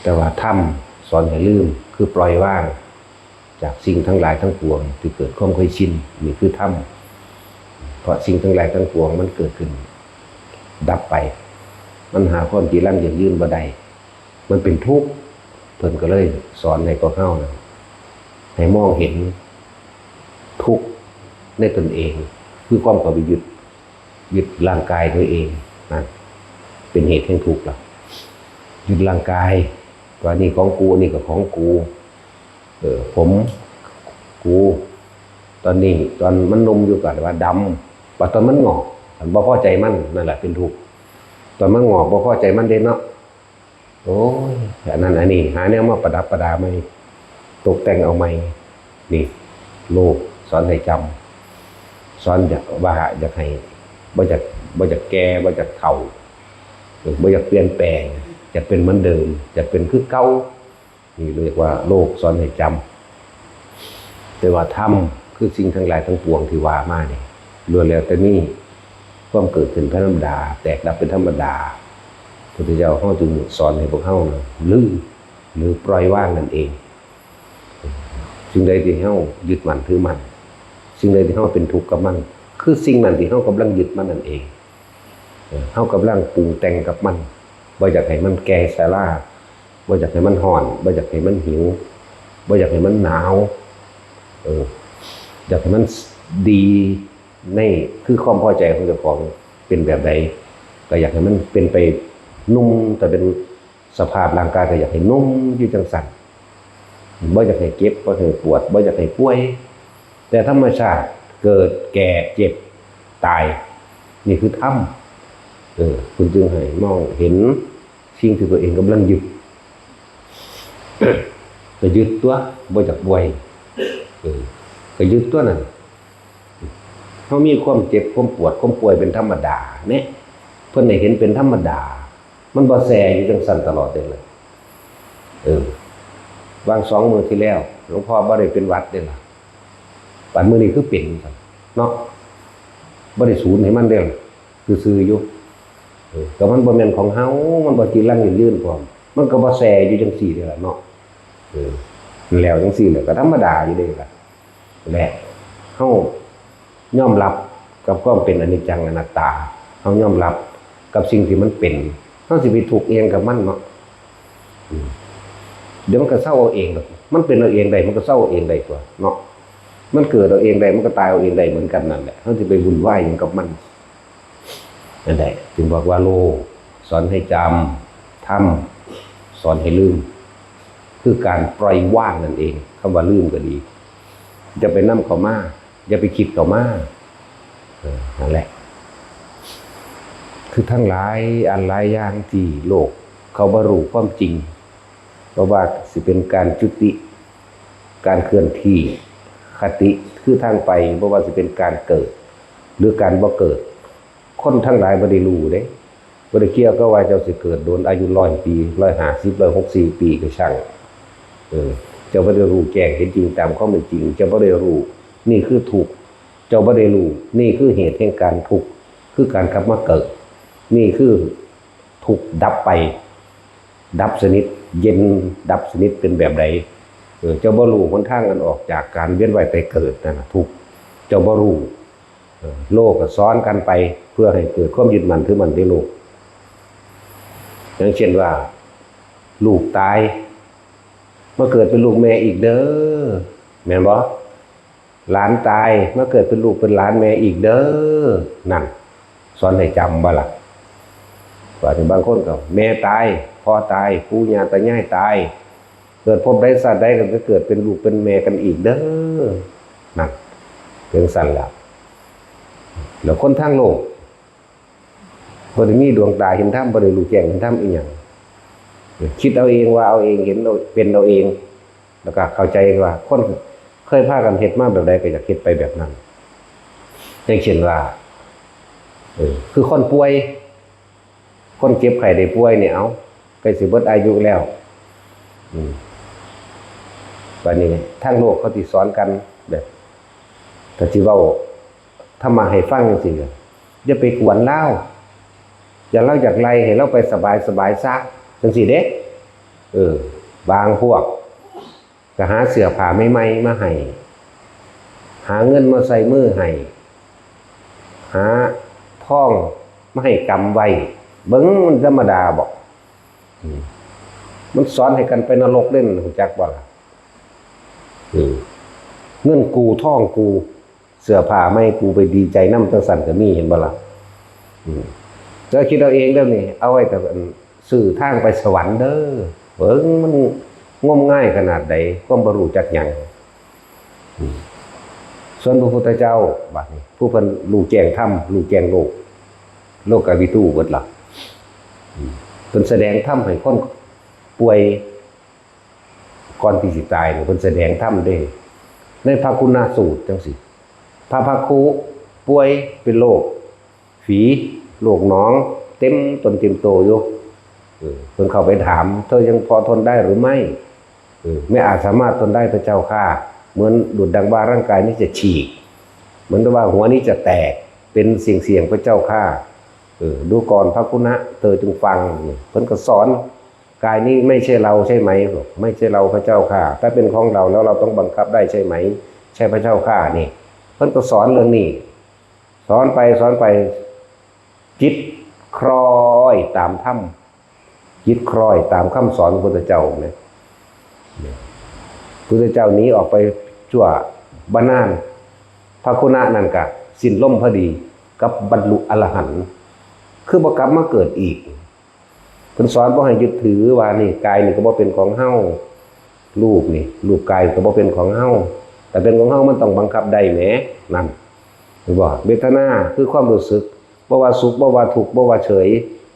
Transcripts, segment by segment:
แต่ว่าธรรมสอนให้ลืมคือปล่อยวางจากสิ่งทั้งหลายทั้งปวงที่เกิดความเคยชินนี่คือธรรมเพราะสิ่งทั้งหลายทั้งปวงมันเกิดขึ้นดับไปมันหาความจีรังยั่งยืนบ่ได้มันเป็นทุกข์เพิ่นก็เลยสอนให้พวกเฮานะให้มองเห็นทุกข์ในตนเองคือความเข้าไปยึดร่างกายตัวเองนั่นเป็นเหตุแห่งทุกข์ล่ะยึดร่างกายว่านี่ของกูนี่ก็ของกูผมกูตอนนี้ตอนมันนมอยู่ก่อนว่าดำว่าตอนมันงอกมันบ่พอใจมันนั่นแหละเป็นทุกข์ตอนมันงอกบ่พอใจมันเด่นเนาะโอ้ยอันนั้นอันนี้หาแนวมาประดับประดาไหมตกแต่งเอาไหมนี่โลกสอนให้จำสอนอยากว่าอยากให้บ่อยากแก่บ่อยากเฒ่าบ่อยากเปลี่ยนแปลงจะเป็นเหมือนเดิมจะเป็นคือเก่านี่เรียกว่าโลกสอนให้จำแต่ว่าธรรมคือสิ่งทั้งหลายทั้งปวงที่ว่ามาเนี่ยล้วนแล้วแต่นี่ความเกิดขึ้นเป็นธรรมดาแตกดับเป็นธรรมดาพุทธเจ้าเขาจึงสอนให้พวกเขาลืมหรือปล่อยวางนั่นเองสิ่งใดที่เขายึดมั่นถือมั่นสิ่งใดที่เขาเป็นทุกข์กับมันคือสิ่งนั้นที่เขากำลังยึดมันนั่นเองเขากำลังปรุงแต่งกับมันบ่อยากให้มันแก่ชราบ่อยากให้มันห่อนบ่อยากให้มันหิวบ่อยากให้มันหนาวอยากให้มันดีในคือความพอใจของเจ้าของเป็นแบบใดก็อยากให้มันเป็นไปนุ่มแต่เป็นสภาพร่างกายก็อยากให้นุ่มอยู่จังสั่นบ่อยากให้เจ็บบ่อยากให้ปวดบ่อยากให้ป่วยแต่ธรรมชาติเกิดแก่เจ็บตายนี่คือธรรมคุณจึงให้มองเห็นสิ่งที่ตัวเองกำลังยึดก็ยึดตัวบ่อยากป่วยก็ยึดตัวนั้นเขามีความเจ็บความปวดความป่วยเป็นธรรมดาเนี่ยเพื่อนให้เห็นเป็นธรรมดามันบ่แสอยู่จังสั่นตลอดเลยวาง2 มื้อที่แล้วหลวงพ่อบ่ได้เป็นหวัดเด้ล่ะปันมื้อนี้คือเป็นเนาะบ่ได้สูญให้มันเด้ล่ะคือซื่ออยู่ก็มันบ่แม่นของเฮามันบ่จีรังยืนพร้อมมันก็บ่แสอยู่จังซี่เด้ล่ะเนาะแล้วจังซี่แหละก็ธรรมดาอยู่เด้ล่ะแหละเฮายอมรับกับความเป็นอนิจจังอนัตตาเฮายอมรับกับสิ่งที่มันเป็นเฮาสิไปทุกข์เองกับมันเนาะเดี๋ยวมันก็เศร้าเอาเองดอกมันเป็นเอาเองได้มันก็เศร้าเอาเองได้ตัวเนาะมันเกิดเอาเองได้มันก็ตายเอาเองได้เหมือนกันนั่นแหละเฮาสิไปวุ่นวายหยังกับมันนั่นแหละจึงบอกว่าโลกสอนให้จำธรรมสอนให้ลืมคือการปล่อยวางนั่นเองคำว่าลืมก็ดีจะไปนำเข้ามาอย่าไปคิดเข้ามานั่นแหละคือทั้งหลายอันหลายอย่างที่โลกเขาบ่รู้ความจริงเพราะว่าสิเป็นการจุติการเคลื่อนที่คติคือทางไปเพราะว่าสิเป็นการเกิดหรือการบ่เกิดคนทั้งหลายบ่ได้รู้เด้บ่ได้เกี่ยวกับว่าเจ้าสิเกิดโดนอายุ100 ปี150 164 ปีก็ช่างเจ้าบ่ได้รู้แจ้งเห็นจริงตามความเป็นจริงเจ้าบ่ได้รู้นี่คือทุกข์เจ้าบ่ได้รู้นี่คือเหตุแห่งการทุกข์คือการกลับมาเกิดนี่คือทุกข์ดับไปดับสนิทเย็นดับสนิทเป็นแบบใดเจ้าบ่รู้หนทางกันออกจากการเวียนว่ายตายเกิดนั่นน่ะทุกข์เจ้าบ่รู้โลกก็ซ้อนกันไปเพื่อให้เกิดความยึดมั่นถือมั่นในโลกอย่างเช่นว่าลูกตายมาเกิดเป็นลูกแม่อีกเด้อแม่นบ่หลานตายมาเกิดเป็นลูกเป็นหลานแม่อีกเด้อนั่นสอนให้จำบ่ล่ะว่าถึงบางคนก็แม่ตายพ่อตายปู่ย่าตายายตายเกิดพบใดชาติใดก็จะเกิดเป็นลูกเป็นแม่กันอีกเด้อนั่นเป็นสั่นล่ะแล้วคนทางโลกบ่ได้มีดวงตาเห็นธรรมบ่ได้รู้แจ้งเห็นธรรมอีหยังคิดเอาเองว่าเอาเองเห็นเราเป็นเราเองแล้วก็เข้าใจว่าคนเคยพากันเฮ็ดมาแบบใดก็อยากเฮ็ดไปแบบนั้นอย่างเช่นว่าคือคนป่วยคนเจ็บไข้ได้ป่วยเนี่ยเอาใกล้สิเบิดอายุแล้วบัดนี้ทางโลกเขาสิสอนกันแบบถ้าสิเว้าธรรมะให้ฟังจังซี่อย่าไปกวนเล่าอย่าเล่าอยากไล่ให้เราไปสบายๆซะจังซี่เด้ บางพวกก็หาเสื้อผ้าใหม่ๆมาให้หาเงินมาใส่มือให้หาท่องมาให้กำไว้เบิ่งมันธรรมดาบอกมันสอนให้กันไปนรกเล่นรู้จักบ่ล่ะเงินกูท่องกูเสื้อผ้าไม่กูไปดีใจน้ำจังสั่นก็มีเห็นบ่ล่ะจะคิดเอาเองแล้วนี่เอาไว้แต่สื่อทางไปสวรรค์เด้อเบิ่งมันงมง่ายขนาดใดก็บ่รู้จักหยังส่วนพระพุทธเจ้าบัดนี้ผู้เพิ่นรู้แจ้งธรรมรู้แจ้งโลกวิทูเบิดล่ะเพิ่นแสดงธรรมให้คนป่วยก่อนที่สิตายเพิ่นแสดงธรรมเด้ในพระคุณสูตรจังซี่พระภักคุป่วยเป็นโรคฝีโรคหนองเต็มต้นเต็มโตอยู่เพิ่นเข้าไปถามเธอยังพอทนได้หรือไม่ไม่อาจสามารถทนได้พระเจ้าข้าเหมือนดุจดังว่าร่างกายนี้จะฉีกเหมือนว่าหัวนี้จะแตกเป็นเสียงพระเจ้าข้าดูก่อนพระคุณะเธอจึงฟังเพิ่นก็สอนกายนี้ไม่ใช่เราใช่ไหมไม่ใช่เราพระเจ้าข้าถ้าเป็นของเราแล้วเราต้องบังคับได้ใช่ไหมใช่พระเจ้าข้านี่เพิ่นก็สอนเรื่องนี้สอนไปจิตคล้อยตามธรรมจิตคล้อยตามคำสอนพระพุทธเจ้าเนี่ยพระพุทธเจ้านี้ออกไปชั่วบ้านนานพระคุณะนั่นกะสิ้นล่มพอดีกับบรรลุอรหันต์คือบ่กลับมาเกิดอีกเพิ่นสอนบ่ให้ยึดถือว่านี่กายนี่ก็บ่เป็นของเฮารูปกายก็บ่เป็นของเฮาแต่เป็นของเฮามันต้องบังคับได้แหมนั่นหรือบ่เวทนาคือความรู้สึกบ่ว่าสุขบ่ว่าทุกข์บ่ว่าเฉย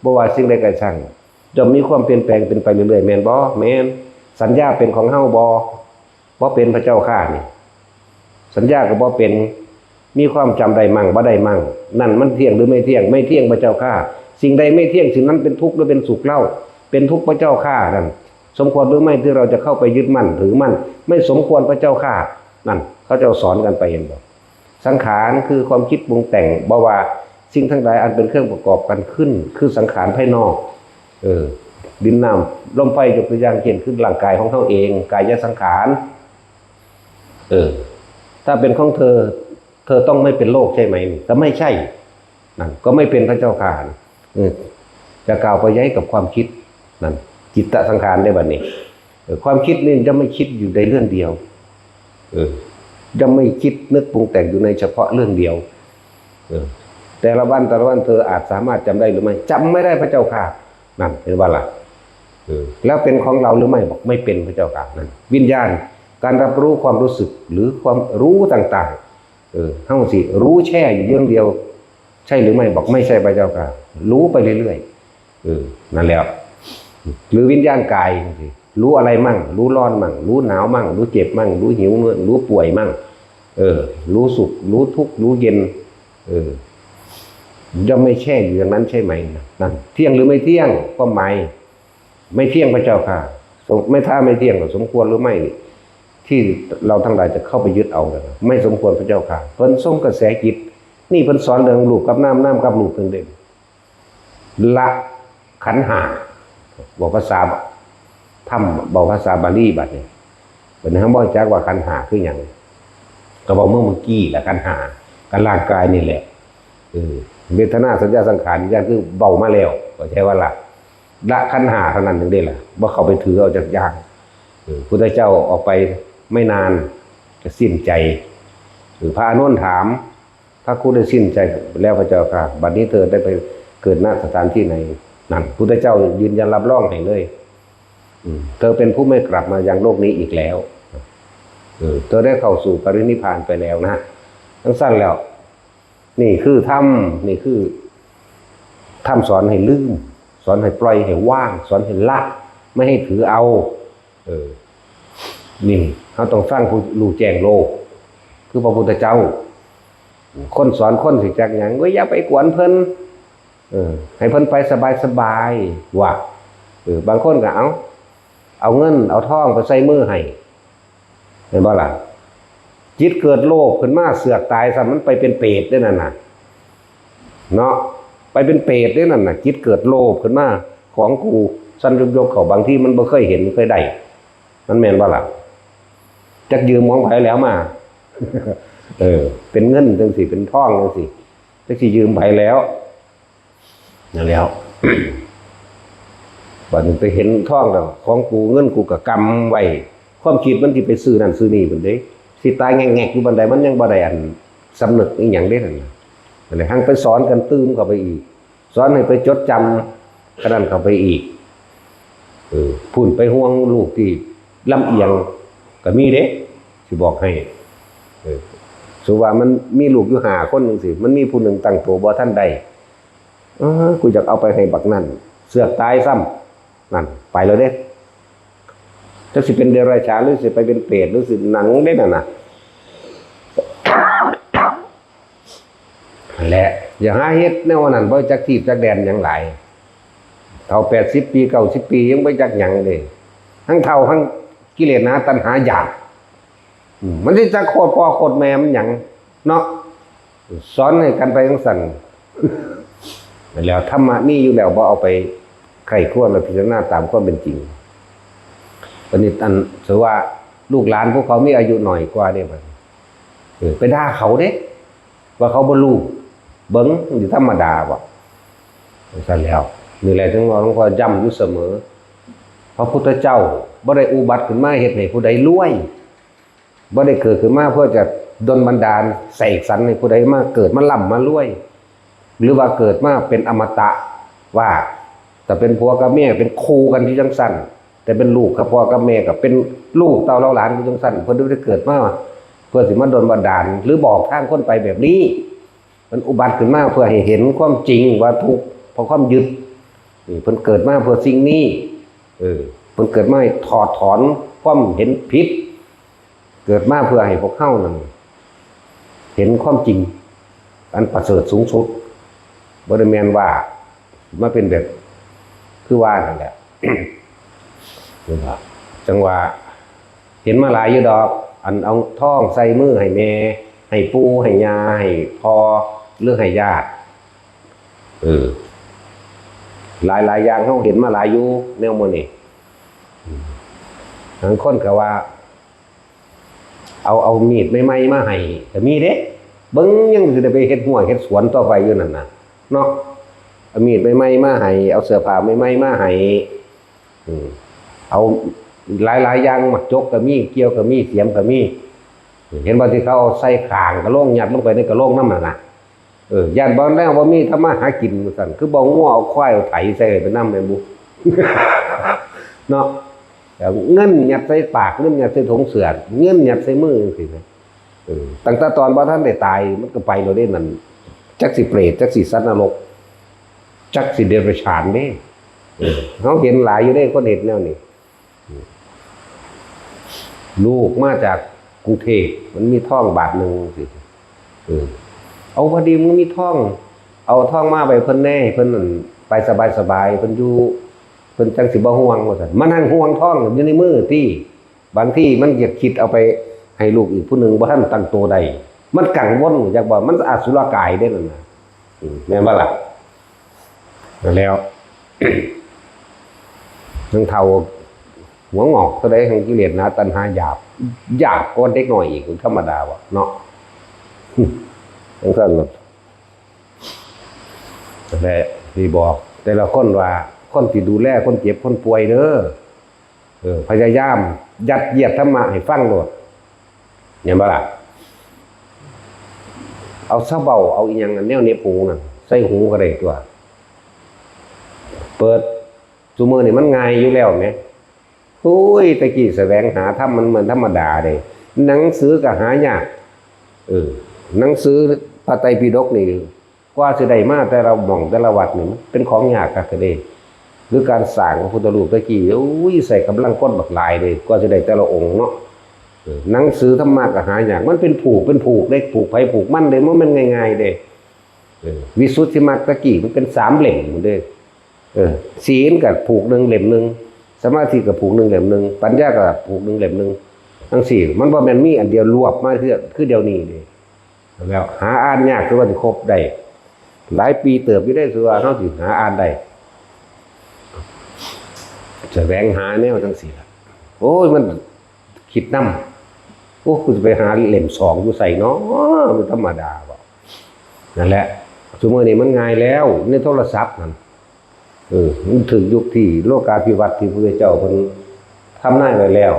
บ่ว่าสิ่งใดก็ช่างจะมีความเปลี่ยนแปลงเป็นไปเรื่อยๆแม่นบ่แม่นสัญญาเป็นของเฮาบ่เป็นพระเจ้าข้านี่สัญญาก็บ่เป็นมีความจำได้มั่งบ่ได้มั่งนั่นมันเที่ยงหรือไม่เที่ยงไม่เที่ยงพระเจ้าข้าสิ่งใดไม่เที่ยงสิ่งนั้นเป็นทุกข์หรือเป็นสุขเล่าเป็นทุกข์พระเจ้าข้านั่นสมควรหรือไม่ที่เราจะเข้าไปยึดมั่นถือมั่นไม่สมควรพระเจ้าข้านั่นเขาจะสอนกันไปเห็นบ่สังขารคือความคิดปรุงแต่งบ่ว่าสิ่งทั้งหลายอันเป็นเครื่องประกอบกันขึ้นคือสังขารภายนอกดินน้ำลมไฟยกตัวอย่างเช่นขึ้นร่างกายของเขาเองกายสังขารถ้าเป็นของเธอต้องไม่เป็นโรคใช่ไหมก็ไม่ใช่นั่นก็ไม่เป็นพระเจ้าข้าจะกล่าวไปย้ายกับความคิดนั่นจิตตสังขารได้บัดนี้ความคิดนี่จะไม่คิดอยู่ในเรื่องเดียวจะไม่คิดนึกปรุงแต่งอยู่ในเฉพาะเรื่องเดียวแต่ละวันเธออาจสามารถจำได้หรือไม่จำไม่ได้พระเจ้าข้านั่นเห็นว่าล่ะแล้วเป็นของเราหรือไม่บอกไม่เป็นพระเจ้าข้านั่นวิญญาณการรับรู้ความรู้สึกหรือความรู้ต่างๆเฮาสิรู้แช่อยู่เรื่องเดียวใช่หรือไม่บอกไม่ใช่พระเจ้าข้ารู้ไปเรื่อยๆนั่นแหละหรือวิญญาณกายรู้อะไรมั่งรู้ร้อนมั่งรู้หนาวมั่งรู้เจ็บมั่งรู้หิวรู้ป่วยมั่งรู้สุขรู้ทุกข์รู้เย็นจะไม่แช่อยู่อย่างนั้นใช่ไหมนั่นเที่ยงหรือไม่เที่ยงก็หมายไม่เที่ยงพระเจ้าค่ะไม่ถ้าไม่เที่ยงสมควรหรือไม่ที่เราทั้งหลายจะเข้าไปยึดเอาไม่สมควรพระเจ้าค่ะเพิ่นส่งกระแสจิตนี่เพิ่นสอนเรื่องรูปกับน้ำกับรูปเพิ่นเด่นละขันธ์ห้าบอกภาษาธรรมบอกภาษาบาลีบัดนี้เป็นทั้งบ่จักว่าขันธ์ห้าคือหยังก็บอกเมื่อกี้แหละขันธ์ห้ากันร่างกายนี่แหละเวทนาสัญญาสังขารอย่างคือเบามาแล้วก็ใช่ว่าละขันธ์ห้าเท่านั้นถึงได้ล่ะบ่เข้าไปถือเอาจากอย่างพุทธเจ้าออกไปไม่นานจะสิ้นใจพระอานนท์ถามพระครูได้สิ้นใจแล้วพระเจ้าค่ะบัดนี้เธอได้ไปเกิดณสถานที่ไหนนั่นพุทธเจ้ายืนยันรับรองให้เลยเธอเป็นผู้ไม่กลับมายังโลกนี้อีกแล้วเธอได้เข้าสู่ปรินิพพานไปแล้วนะทั้งสั้นแล้วนี่คือธรรมนี่คือธรรมสอนให้ลืมสอนให้ปล่อยให้ว่างสอนให้ละไม่ให้ถือเอานี่เขาต้องสร้างผู้รู้แจ้งโลกคือพระพุทธเจ้าคนสอนคนสิจักหยังก็อย่าไปกวนเพิ่นให้เพิ่นไปสบายๆว่าบางคนก็เอาเงินเอาทองไปใส่มือให้เห็นบ่ล่ะจิตเกิดโลภขึ้นมาเสือกตายซะมันไปเป็นเปรตได้นั่นน่ะเนาะไปเป็นเปรตได้นั่นน่ะจิตเกิดโลภขึ้นมาของกู สั้นยกเขาบางที่มันบ่เคยเห็นเคยได้มันแม่นบ่ล่ะจักยืมของไผแล้วมา เป็นเงินจังสิเป็นทองจังสิจักสิยืมไผแล้วนั่นแล้ว บัดนี้ไปเห็นทองแล้วของกูเงินกูก็กำไว้ความคิดมันสิไปซื้อนั่นซื้อนี่เพิ่นเด้สิตายแงกๆอยู่บันไดมันยังบ่ได้อันสำนึกอีหยังเด้นั่นน่ะเลยหั่งไปสอนกันตื้มเข้าไปอีกสอนให้ไปจดจำขนาดเข้าไปอีกพูดไปห่วงลูกที่ลำเอียงก็มีเด้สิบอกให้สุว่ามันมีลูกอยู่5คนจังซี่มันมีผู้หนึ่งตั้งตัวบ่ทันได้กูอยากเอาไปให้บักนั่นเสือกตายซ้ำนั่นไปแล้วเด้จักสิเป็นเดรัจฉานหรือสิไปเป็นเปรตหรือสิหนังเด้นั่นน่ะแหละอย่าหาเฮ็ดแนวนั้นบ่จักทีบจักแดนหยังหลายเฒ่า80ปี90ปียังบ่จักหยังเลยทั้งเฒ่าทั้งกิเลสนะตัณหาอยากมันสิจักโคตรพ่อโคตรแม่มันหยังเนาะสอนให้กันไปจังซั่นแล้วธรรมะมีอยู่แล้วบ่เอาไปไข้ควรและพิจารณาตามความเป็นจริงตอนนี้อันถือว่าลูกหลานพวกเขามีอายุหน่อยกว่าเด้บัดไปด่าเขาเด้ว่าเขาบ่รู้เบิ่งอยู่ธรรมดาบ่ซั่นแล้วนี่แหละถึงว่าหลวงพ่อย้ำอยู่เสมอพระพุทธเจ้าบ่ได้อุบัติขึ้นมาเฮ็ดให้ผู้ใดรวยบ่ได้เกิดขึ้นมาเพื่อจะดลบันดาลเสกสรรให้ผู้ใดมาเกิดมาร่ำมารวยหรือว่าเกิดมาเป็นอมตะว่าแต่เป็นผัวกับแม่เป็นคู่กันที่จังซั่นแต่เป็นลูกกับพ่อกับแม่กับเป็นลูกเต้าเล่าหลานที่จังซั่นเพิ่นได้เกิดมาเพื่อสิมาดลบันดาลหรือบอกทางคนไปแบบนี้มันอุบัติขึ้นมาเพื่อให้เห็นความจริงว่าทุกข์เพราะความยึดนี่เพิ่นเกิดมาเพื่อสิ่งนี้เพิ่นเกิดมาให้ถอดถอนความเห็นผิดเกิดมาเพื่อให้พวกเฮานั่นเห็นความจริงอันประเสริฐสูงสุดบ่ได้แม่นว่ามาเป็นแบบคือว่านั่นแหละ จังว่าเห็นมาหลายอยู่ดอกอันเอาท่องใส่มือให้แม่ให้ปู่ให้ย่าให้พ่อหรือให้ญาติหลายอย่างเฮาเห็นมาหลายอยู่แนวมื้อนี้บางคนก็ว่าเอามีดใหม่ๆมาให้ก็มีเด้เบิ่งยังสิได้ไปเฮ็ดหัวเฮ็ดสวนต่อไปอยู่นั่นน่ะเนาะเอามีดใหม่ๆมาให้เอาเสื้อผ้าใหม่ๆมาให้เอาหลายอย่างมักจกก็มีเกี่ยวก็มีเสียมก็มีเห็นบ่ที่เขาใส่ข้างกระโหลกยัดลงไปในกระโหลกนำน่ะย่านบ่แล้วบ่มีทำมาหากินซั่นคือบ่งัวเอาควายเอาไถใส่ไปนำแม่นบ่ เนาะเงินยัดใส่ปากเงินยัดใส่ถุงเสื้อเงินยัดใส่มือจังซี่นะตั้งแต่ตอนบ่ทันได้ตายมันก็ไปแล้วเด้นั่นจักสิเปรตจักสิสัตว์นรกจักสิเดรัจฉานเด้เฮาเห็นหลายอยู่เด้คนเฮ็ดแนวนี้ลูกมาจากกรุงเทพมันมีท่องบาทนึงสิเอาพอดีมึงมีท่องเอาท่องมาไปเพิ่นแน่เพิ่นนั่นไปสบายๆเพิ่นอยู่เพิ่นจังสิบ่ห่วงว่าซั่นมานั่งห่วงท่องอยู่ในมือที่บางที่มันอยากคิดเอาไปให้ลูกอีกผู้หนึงบ่ทันตั้งตัวได้มันกังวลอยากบอกมันอสุรกายเด้นั่นน่ะแม่นบ่ล่ะแล้ว ทั้งเฒ่าหัวงอกเท่าใดแห่งกิเลสนะตัณหาหยาบกว่าเด็กน้อยอีกธรรมดาว่ะเนาะ จังซั่นแต่ที่บอกแต่ละคนว่าคนที่ดูแลคนเจ็บคนป่วยเด้อพยายามยัดเยียดธรรมะให้ฟังโลดเห็นบ่ล่ะเอาซะเบาเอาอีหยังอันแนวเน็บหูน่ะใส่หูก็ได้ตัวเปิดซุมื้อนี่มันง่ายอยู่แล้วแหมโอ้ยตะกี้แสวงหาธรรมมันเหมือนธรรมดาเด้หนังสือก็หายากหนังสือพระไตรปิฎกนี่กว่าสิได้มาแต่ละหม่องแต่ละวัดนี่เป็นของยากคักเด้หรือการสร้างพระพุทธรูปตะกี้โอ้ยใส่กำลังคนบักหลายเด้กว่าสิได้แต่ละองค์เนาะหนังสือธรรมะก็หายากมันเป็นผูกเด้ผูกไผผูกมันเด้มันง่ายๆเด้วิสุทธิมรรคตะกี้มันเป็น3เล่มเด้ศีลก็ผูก1เล่มนึงสมาธิก็ผูก1เล่มนึงปัญญาก็ผูก1เล่มนึงทั้ง4มันบ่แม่นมีอันเดียวรวบมาคือเดี๋ยวนี้เด้แล้วหาอ่านยากคือว่าสิครบได้หลายปีเติบอยู่ได้คือว่าเฮาสิหาอ่านได้ แสวงหาแนวจังซี่ล่ะโอ้ยมันคิดนำโอ้กูจะไปหาเล่ม2อยู่ใส่เนาะมันธรรมดาบ่นั่นแหละสมัยนี้มันง่ายแล้วในโทรศัพท์นั่นมันถึงยุคที่โลกาภิวัตน์ที่พระพุทธเจ้าเพิ่นทำนายไว้แล้ว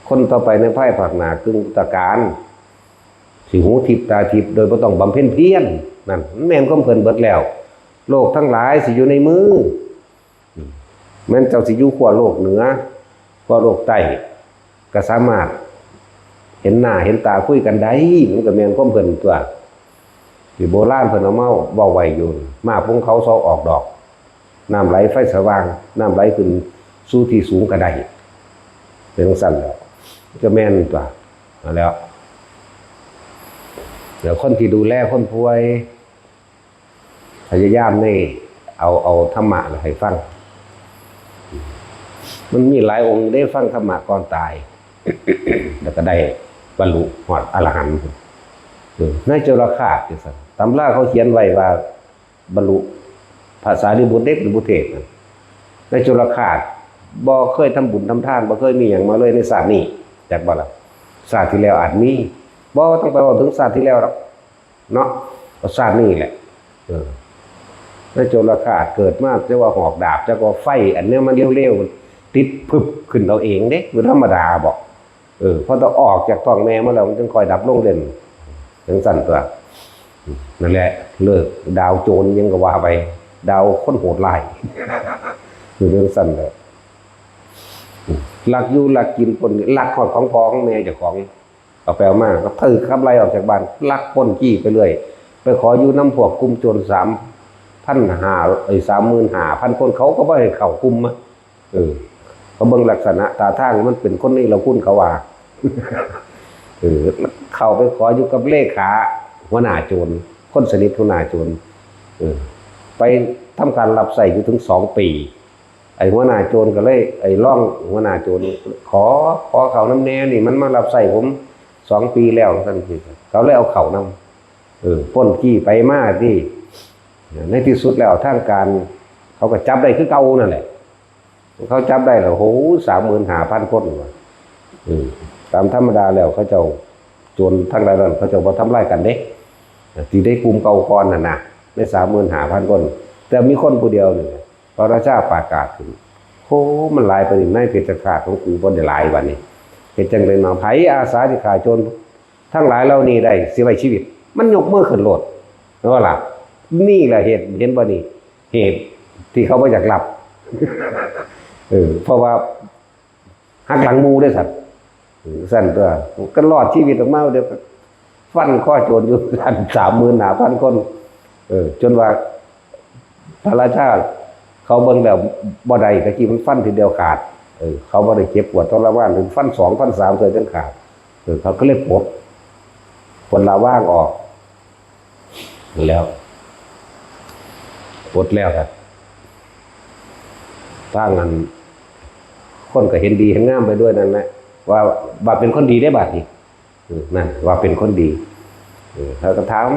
คนต่อไปในภายภาคหน้ากึ่งพุทธกาลสิหูทิพตาทิพโดยบ่ต้องบำเพ็ญเพียรนั่นแม่นความเพิ่นเบิดแล้วโลกทั้งหลายสิอยู่ในมือแม้นเจ้าสิอยู่ขั้วโลกเหนือขั้วโลกใต้ก็สามารถเห็นหน้าเห็นตาคุยกันได้มันก็แม่นความเพิ่นตัวที่โบราณเพิ่นเอามาเว้าไว้อยู่มาพงเขาเซาออกดอกน้ำไหลไฟสว่างน้ำไหลขึ้นสู่ที่สูงก็ได้เป็นจังซั่นแล้วก็แม่นตัวแล้วเดี๋ยวคนที่ดูแลคนป่วยพยายามนี่เอาธรรมะให้ฟังมันมีหลายองค์ได้ฟังธรรมะก่อนตาย แล้วก็ได้บรรลุหอดอรหันต์ในโจรคาตจังซั่นตำราเขาเขียนไว้ว่าบรรลุภาษาลิบุตรเด็กหรือบุเทศในโจรคาตบ่เคยทำบุญทำทานบ่เคยมีหยังมาเลยในศาสตร์นี้จักบ่ล่ะศาสตร์ที่แล้วอาจมีบ่ต้องไปว่าถึงศาสตร์ที่แล้วหรอกเนาะศาสตร์นี้แหละในโจรคาตเกิดมาจะว่าหอกดาบจะว่าไฟอันเนี้ยมันเร็วๆติดพึบขึ้นเอาเองเด้มันธรรมดาบ่พอต้องออกจากท้องแม่มาแล้วมันจึงค่อยดับลงเด่นจังซั่นตัวนั่นแหละเลิกดาวโจรยังก็ว่าไปดาวคนโหดร้ายคือเรื่องสั้นเลยลักอยู่ลักกินปนลักของพ่อของแม่เจ้าของเอาแปลมากก็ถือขับไล่ออกจากบ้านลักปนจี้ไปเรื่อยไปขออยู่น้ำพวกกลุ่มโจร35,000 คนเขาก็บ่ให้เข้ากลุ่มอ่ะเขาเบิ่งลักษณะตาทางมันเป็นคนนี้เราคุ้นเขาว่าเข้าไปขออยู่กับเลขาหัวหน้าโจรคนสนิทหัวหน้าโจรไปทำการรับใส่อยู่ถึง2 ปีไอ้หัวหน้าโจรก็เลยไอ้ร่องหัวหน้าโจรขอเขาน้ำแน่นี่มันมารับใส่ผม2 ปีแล้วท่านพี่เขาเลยเอาเขานำป้นขี้ไปมาที่ในที่สุดแล้วทางการเขาก็จับได้คือเก่านั่นแหละเขาจับได้แล้วโห35,000 คนว่ะตามธรรมดาแล้วเขาเจ้าโจรทั้งหลายนั้นเขาเจ้าบ่ทำร้ายกันเด้ที่ได้กลุ่มเก่าก่อนน่ะนะใน35,000 คนแต่มีคนผู้เดียวนี่พระราชาประกาศขึ้นโหมันหลายไปในเพชฌฆาตของกูบ่ได้หลายบัดนี้เฮ็ดจังได๋มาไผอาสาที่ฆ่าโจรทั้งหลายเหล่านี้ได้สิไว้ชีวิตมันยกมือขึ้นโลดว่าล่ะนี่แหละเหตุเห็นบ่นี่เหตุที่เขาบ่อยากรับเพราะว่าหักหลังหมู่เด้อสัตว์สั่นตัวก็รอดชีวิตออกมาเดี๋ยวฟันข้อโจรอยู่กัน35,000 คนจนว่าพระราชาเขาเบิ่งแล้วบ่ได้ตะกี้มันฟันทีเดียวขาดเขาบ่ได้เจ็บปวดทรมานถึงฟัน2ฟัน3เกิดจนขาดเขาก็เลยปลดละว่างออกแล้วปลดแล้วครับถ้างั้นคนก็เห็นดีเห็นงามไปด้วยนั่นแหละว่าเป็นคนดีได้บาดนี้นั่นว่าเป็นคนดีเขาก็ถาม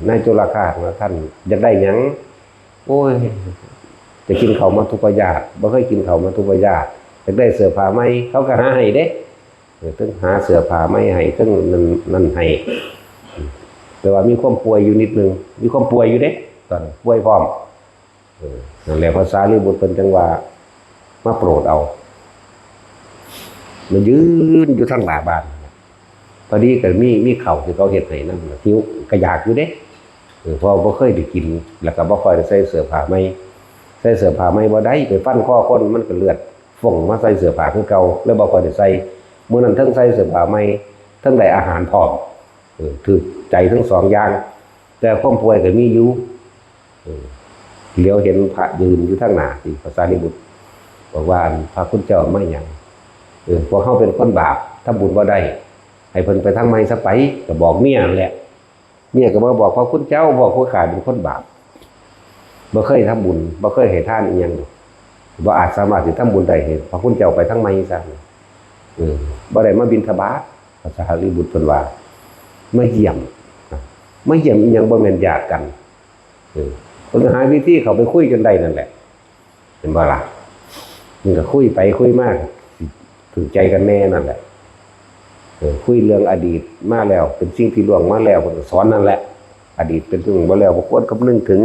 นายจุลคาถว่าท่านอยากได้หยังโอ้ยจะกินข้าวมัทุปายาตบ่เคยกินข้าวมัทุปายาตอยากได้เสื้อผ้าใหม่เขาก็หาให้เด้ถึงหาเสื้อผ้าใหม่ให้ถึงนั่นให้แต่ว่ามีความป่วยอยู่นิดนึงมีความป่วยอยู่เด้ตอนป่วยพร้อมนั่นแหละภาษาลิบุตรเป็นจังว่ามาโปรดเอามันยืนอยู่ทางหน้าบ้านพอดีก็มีข้าวที่เขาเฮ็ดให้นำหิวก็อยากอยู่เด้เพราะบ่เคยได้กินแล้วก็บ่ค่อยได้ใส่เสื้อผ้าใหม่ใส่เสื้อผ้าใหม่บ่ได้ไปฟันคอคนมันก็เลือดฟ่งมาใส่เสื้อผ้าคือเก่าแล้วบ่ค่อยได้ใส่มื้อนั้นทั้งใส่เสื้อผ้าใหม่ทั้งได้อาหารพร้อมถูกใจทั้ง2อย่างแต่ความป่วยก็มีอยู่เหลียวเห็นพระยืนอยู่ทางหน้าที่ภาษาลิบุตรบอกว่าพระคุณเจ้าไม่หยังพวกเฮาเป็นคนบาปทำบุญบ่ได้ให้เพิ่นไปทางใหม่ซะไปก็บอกเมียนั่นแหละเมียก็มาบอกพระคุณเจ้าบอกผู้ขาเป็นคนบาปบ่เคยทำบุญบ่เคยให้ทานอีหยังบ่อาจสามารถสิทำบุญได้ให้พระคุณเจ้าไปทางใหม่ซะบ่ได้มาบิณฑบาตภาษาลิบุตรเพิ่นว่ามาเยี่ยมอีหยังบ่แม่นญาติกันเพิ่นหาวิธีเข้าไปคุยกันได้นั่นแหละเห็นบ่ล่ะ มันก็คุยไปคุยมากถึงใจกันแน่นั่นแหละคุยเรื่องอดีตมาแล้วเป็นสิ่งที่ล่วงมาแล้วมันก็สอนนั่นแหละอดีตเป็นสิ่งมาแล้วบางคนก็นึกถึง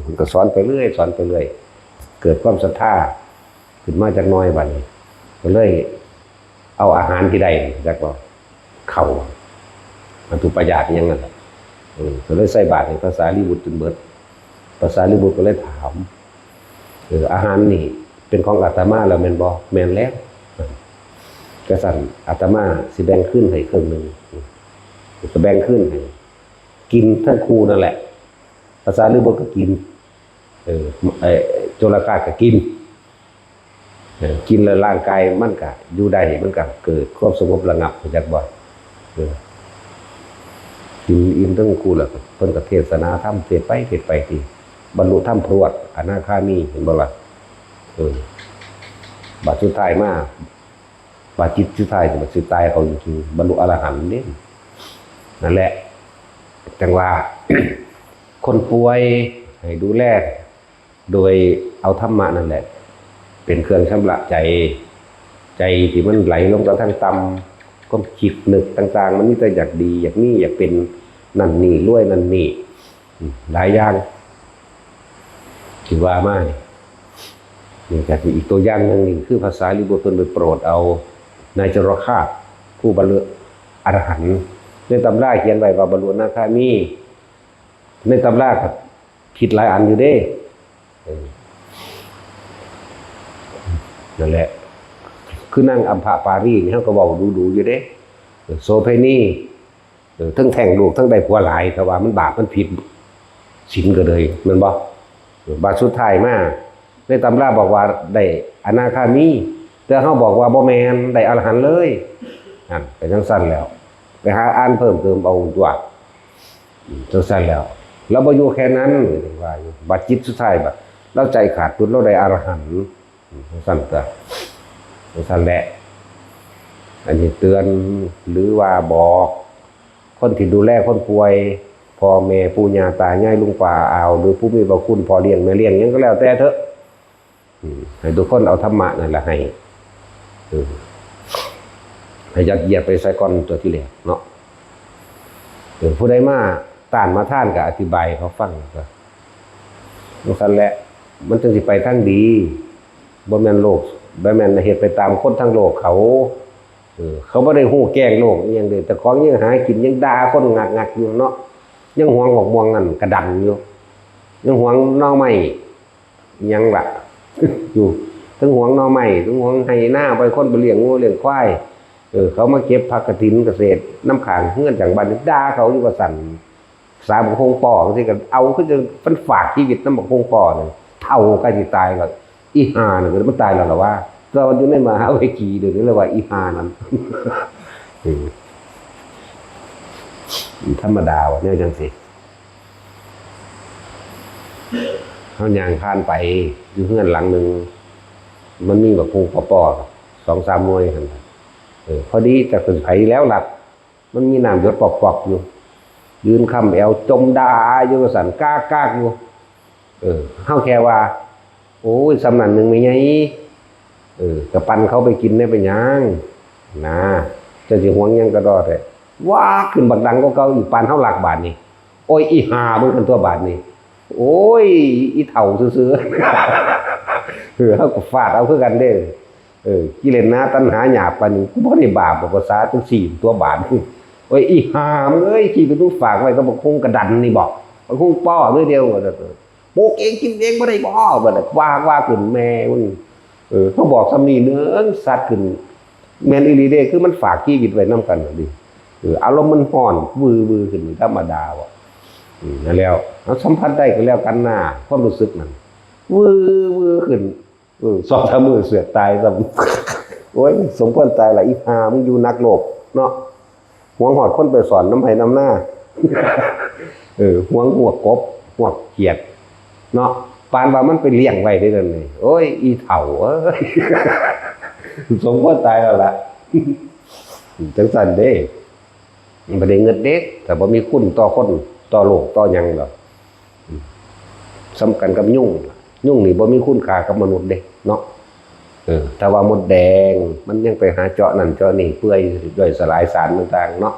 มันก็สอนไปเรื่อยสอนไปเรื่อยเกิดความศรัทธาขึ้นมาจากน้อยบัดนี้ก็เลยเอาอาหารที่ใดจากว่าเข่ามันถูกประหยัดยังไงก็เลยใส่บาตรในภาษาลิบุตรจนเบิดภาษาลิบุตรก็เลยถามอาหารนี่เป็นของอาตมาแล้วแม่นบ่แม่นแล้วกระสันอาตมาสิแบ่งขึ้นให้ครึ่งนึงก็แบ่งขึ้นให้กินทั้งคู่นั่นแหละภาษาลิบุตรก็กินโจรกาก็กินกินแล้วร่างกายมันก็อยู่ได้มันก็เกิดความสงบระงับจากบ่กินอิ่มทั้งคู่แล้วเพิ่นก็เทศนาธรรมเทศไปที่บรรลุธรรมพรวดอนาคามีเห็นบ่ล่ะบัดสุดท้ายมาบัดจิตสุดท้ายบัดสุดท้ายเขาจริงๆบรรลุอรหันต์นี่นั่นแหละจังว่า คนป่วยให้ดูแลโดยเอาธรรมะนั่นแหละเป็นเครื่องชำระใจที่มันไหลลงทางต่ำก็คิดนึกต่างๆมันนี่แต่อยากดีอยากนี่อยากเป็นนั่นนี่รวยนั่นนี่หลายอย่างถือว่าไม่นี่ก็คืออีกตัวอย่างหนึ่งคือภาษาลิบุตรไปโปรดเอานายจรคาตผู้บรรลุอรหันต์ในตำราเขียนไว้ว่าบรรลุอนาคามีในตำราก็ผิดหลายอันอยู่เด้นั่นแหละคือนั่งอัมพาปารีนี่เขาก็บอกดูอยู่เด้โซเพนีทั้งแท่งลูกทั้งได้ผัวหลายแต่ว่ามันบาปมันผิดศีลก็เลยมันบอกบาทสุดท้ายมาในตำราบอกว่าได้อนาคามีแต่เขาบอกว่าบ่แมนได้อรหันต์เลยนั่นไปทั้งสั้นแล้วไปหาอ่านเพิ่มเติมเอาตัวทั้งสั้นแล้วเราบ่อยู่แค่นั้นว่าบัดจิตสุดท้ายบัดเราใจขาดตุนเราได้อรหันต์สั้นตัวสั้นแหละอันนี้เตือนหรือว่าบอกคนที่ดูแลคนป่วยพ่อแม่ปู่ย่าตายายลุงป้าอาหรือผู้มีพระคุณพ่อเลี้ยงแม่เลี้ยงยังก็แล้วแต่เถอะให้ทุกคนเอาธรรมะนั่นแหละให้ยัดเยียดไปใส่ก้อนตัวที่เหลือเนาะผู้ใดมาต้านมาท่านก็อธิบายเขาฟังก็สั้นแหละมันจึงสิไปทั้งดีบ่แม่นโลกบ่แม่นเหตุไปตามคนทั้งโลกเขาไม่ได้หู้แกล้งโลกอย่างเดียวแต่ของยังหากินยังด่าคนงักอยู่เนาะยังหวงบอกมวงนั่นกระดันอยู่ยังหวงนอไม้ยังละ อยู่ทั้งหวงนอไม้ทั้งหวงไห้หน้าไปคนไปเลี้ยงงูเลี้ยงควายเขามาเก็บผักกระถินเกษตรน้ำขางเงื่อนจากบ้านด่าเขาอยู่ว่าสั่นสาบกคงป่อที่กันเอาขึ้นจะเป็นฝากชีวิตน้ำบกคงป่อเนี่ยเท่าใกล้จะตายแล้วอีห่าเนี่ยมันตายแล้วหรอว่าเราอยู่ในมหาวิทยาลัยเดี๋ยวนี้เรียกว่าอีฮานั้นธรรมดาวะเนี่ยจังสิเขายางผ่านไปอยู่เฮือนหลังหนึ่งมันมีแบบพงปอ2-3 หน่วยกันพอดีจะถึงไผแล้วหลับมันมีน้ำหยดปอกๆอยู่ยืนคำแอวจมดาอยู่สั่นก้ากอยู่เข้าแค่ว่าโอ้ยสำนันหนึ่งไม่ไงกระปันเขาไปกินได้ไปยังนะจะสิหวงยังกระดอดเลยว้าขึ้นบักดังก็เก่าอีปันเท่าหลักบาทนี่โอ้ยอีหาเบิ่งกันตัวบาทนี่โอ้ยอีเถ่าซื้อเขาก็ฟาดเอาคือกันเด้กิเลสนะตัณหาหยาบปานนี้กูบ่ได้บาปภาษาจัง4ตัวบาทโอ้ยอีหามึงเอ้ยที่ไปดูฝากไว้ก็บอกคงกระดันนี่บอกมันคงป้อมื้อเดียวโปกเองกินเองบ่ได้บ่บ่ได้ว่าขึ้นแม่มึงเขาบอกสำนีเนื้อสัตว์ขึ้นแมนอีลีเดคือมันฝากชีวิตไว้น้ำกันดิอารมณ์มันห่อนวือขึ้นธรรมดาวะนั่นแล้วเราสัมผัสได้ก็แล้วกันหน้าความรู้สึกนั้นวือขึ้น2-3 มื้อเสือกตายซะโอ้ยสมควรตายละอีหามึงอยู่นักโลกเนาะหวงหอดคนไปสอนน้ำไผ่น้ำหน้าหวงหัวกบหัวเขียดเนาะปานว่ามันไปเลี้ยงไว้ได้เลยนี่โอ้ยอีเถ่าสมควรตายแล้วล่ะจังสั่นเด้บ่ได้เงินเด็กแต่บ่มีคุณต่อคนต่อโลกต่อหยังหรอกสำคัญกับยุ่งนี่บ่มีคุณค่ากับมนุษย์เด้เนาะ ถ้าว่ามดแดงมันยังไปหาเจาะนั่นเจาะนี่เปื่อยย่อยสลายสารต่างๆเนาะ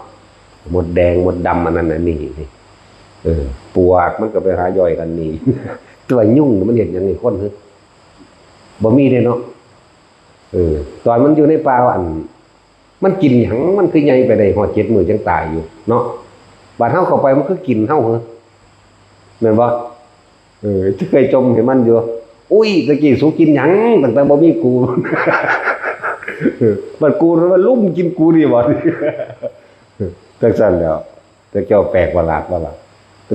มดแดงมดดำอันนั้นอันนี้ปวกมันก็ไปหาย่อยกันนี่ ตัวยุ่งมันเห็นอย่างนี้คนคือบ่มีเด้เนาะตอนมันอยู่ในป่าอันมันกินหยังมันคือใหญ่ไปได้หอด7 มื้อจังตายอยู่เนาะบาดเฮาเข้าไปมันคือกินเฮาเหรอแม่นบ่จะเคยจมให้มันอยู่อุ้ยตะกี้สูกินหยังตั้งแต่บ่มีกู บัดกูมันลุ่มกินกูนี่บ่ จังซั่นแล้วแต่เจ้าแปลกประหลาด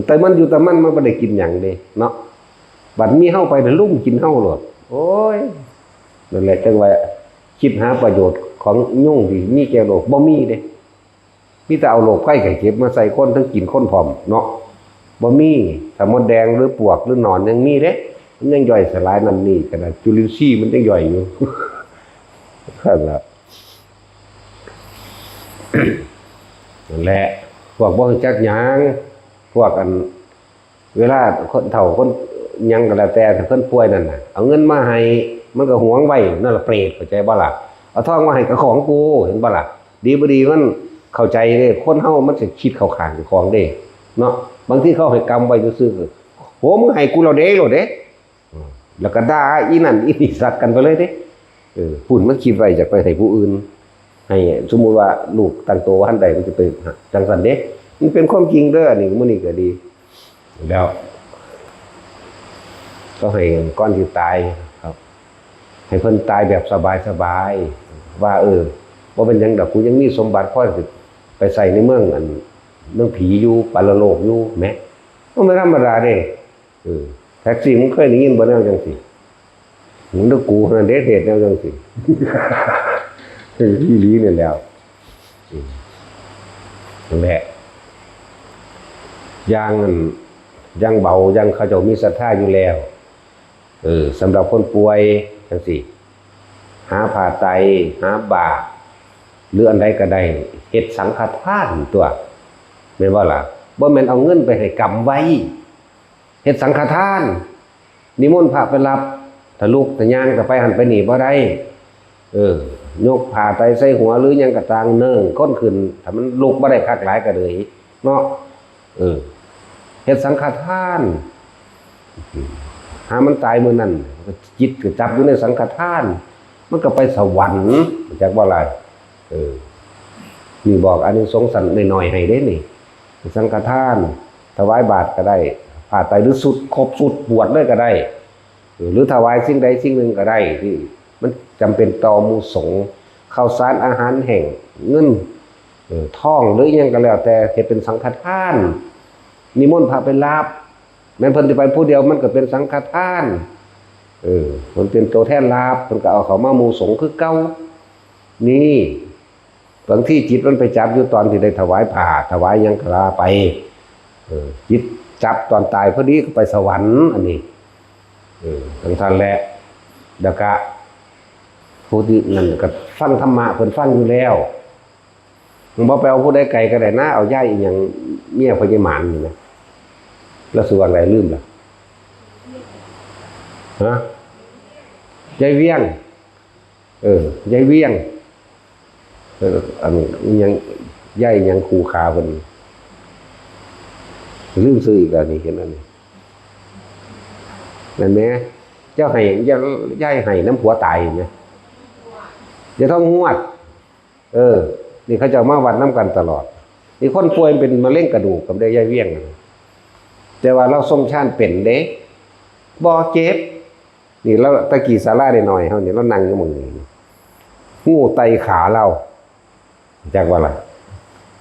แต่มันอยู่แต่มันบ่ได้กินหยังเด้เนาะบัดมีเฮาไปแล้วลุ่มกินเฮาโลดโอ้ยนั่นแหละจังว่าคิดหาประโยชน์ของยุ่งที่มีแก่โลกบ่มีเด้มีแต่เอาโรคไข้ไข้เจ็บมาใส่คนทั้งกินคนพร้อมเนาะบ่มีถ้ามดแดงหรือปวกหรือหนอนยังมีเด้มันยังย่อยสลายนั่นนี่ขนาดจุลินทรีย์มันยังย่อยอยู่ นั่นแหละนั่นแหละพวกบ่รู้จักหยังพวกอันเวลาคนเฒ่าคนหยังก็แล้วแต่เพิ่นป่วยนั่นน่ะเอาเงินมาให้มันก็หวงไว้นั่นล่ะเปรตเข้าใจบ่ล่ะเอาทองมาให้กับของกูเห็นบ่ล่ะดีบ่ดีมันเข้าใจเด้คนเฮามันสิคิดเข้าข้างของเด้เนาะบางทีเขาให้กำไว้ซื่อๆโหมึงให้กูแล้วเด้แล้วก็ด่าอีนั่นอีนี่สัตว์กันไปเลยเด้ปุ่นมันคิดไว้จากไปให้ผู้อื่นให้สมมุติว่าลูกตั้งโตหันใดมันจะไปจังซั่นเด้มันเป็นความจริงเด้อนี่มื้อนี้ก็ดีแล้วก็ให้ก่อนที่ตายครับให้เพิ่นตายแบบสบายๆว่าบ่เป็นหยังดอกกูยังมีสมบัติพอสิไปใส่ในเมืองผีอยู่ปรโลกอยู่แหมมันไม่ธรรมดาเด้แท็กซี่มึงเคยได้ยินบ่แนวจังซี่มึงตะกูนั่นเด้เหตุแนวจังซี่ ที่ลีนี่แล้วนั่นแหละยังเบายังเขาเจ้ามีศรัทธาอยู่แล้วสำหรับคนป่วยจังซี่หาผ่าไตหาบาหรืออันใดก็ได้เฮ็ดสังฆทานตัวแม่นบ่ล่ะบ่แม่นเอาเงินไปให้กำไว้เฮ็ดสังฆทานนิมนต์พระไปรับถ้าลูกถ้าย่างก็ไปหันไปนี่บ่ได้ยกผ่าไตใส่หัวหรือหยังก็ตางเนิ่งก้นขึ้นถ้ามันลุกบ่ได้คักหลายก็เลยเนาะเฮ็ดสังฆทานหามันตายมื้อนั้นจิตก็จับอยู่ในสังฆทานมันก็ไปสวรรค์จักบ่ล่ะนี่บอกอานิสงส์สันน้อยๆให้เด้นี่สังฆทานถวายบาตรก็ได้ผ่าไตหรือสุดครบสุดบวชเลยก็ได้หรือถวายสิ่งใดสิ่งหนึ่งก็ได้ที่มันจำเป็นต่อหมู่สงฆ์ข้าวสารอาหารแห้งเงินทองหรืออิหยังก็แล้วแต่เฮ็ดเป็นสังฆทานนิมนต์พระไปรับแม้นเพิ่นสิไปผู้เดียวมันก็เป็นสังฆทานมันเป็นตัวแทนรับเพิ่นก็เอาเข้ามาหมู่สงฆ์คือเก่านี่บางที่จิตมันไปจับอยู่ตอนที่ได้ถวายผ้าถวายหยังก็ลาไปจิตจับตอนตายพอดีก็ไปสวรรค์อันนี้ทั้งท่านแหละแล้วก็ผู้ที่นั่นก็ฟังธรรมะเพิ่นฟังอยู่แล้วมึงบ่ไปเอาผู้ใดไกลก็ได้นะเอาย่ายอีหยังเมียพญามารนี่นะแล้วสิว่าอะไรลืมล่ะฮะยายเวียงยายเวียงอันยังย่ายยังคูขาเพิ่นลืมซื้ออีกแล้วนี่เห็นอันนี้นั่นแหมเจ้าให้ย่ายให้น้ำผัวตายเห็นไหมจะต้องงวดนี่เขาจะมาวัดน้ำกันตลอดนี่คนป่วยเป็นมะเร็งกระดูกกับได้ย่ายเวียงแต่ว่าเราทรงชาติเป็นเด้บ่เจ็บนี่เราตะกี้ศาลาได้หน่อยเฮานี่เรานั่งอยู่หม้องนี้งูไตขาเราจักว่าล่ะ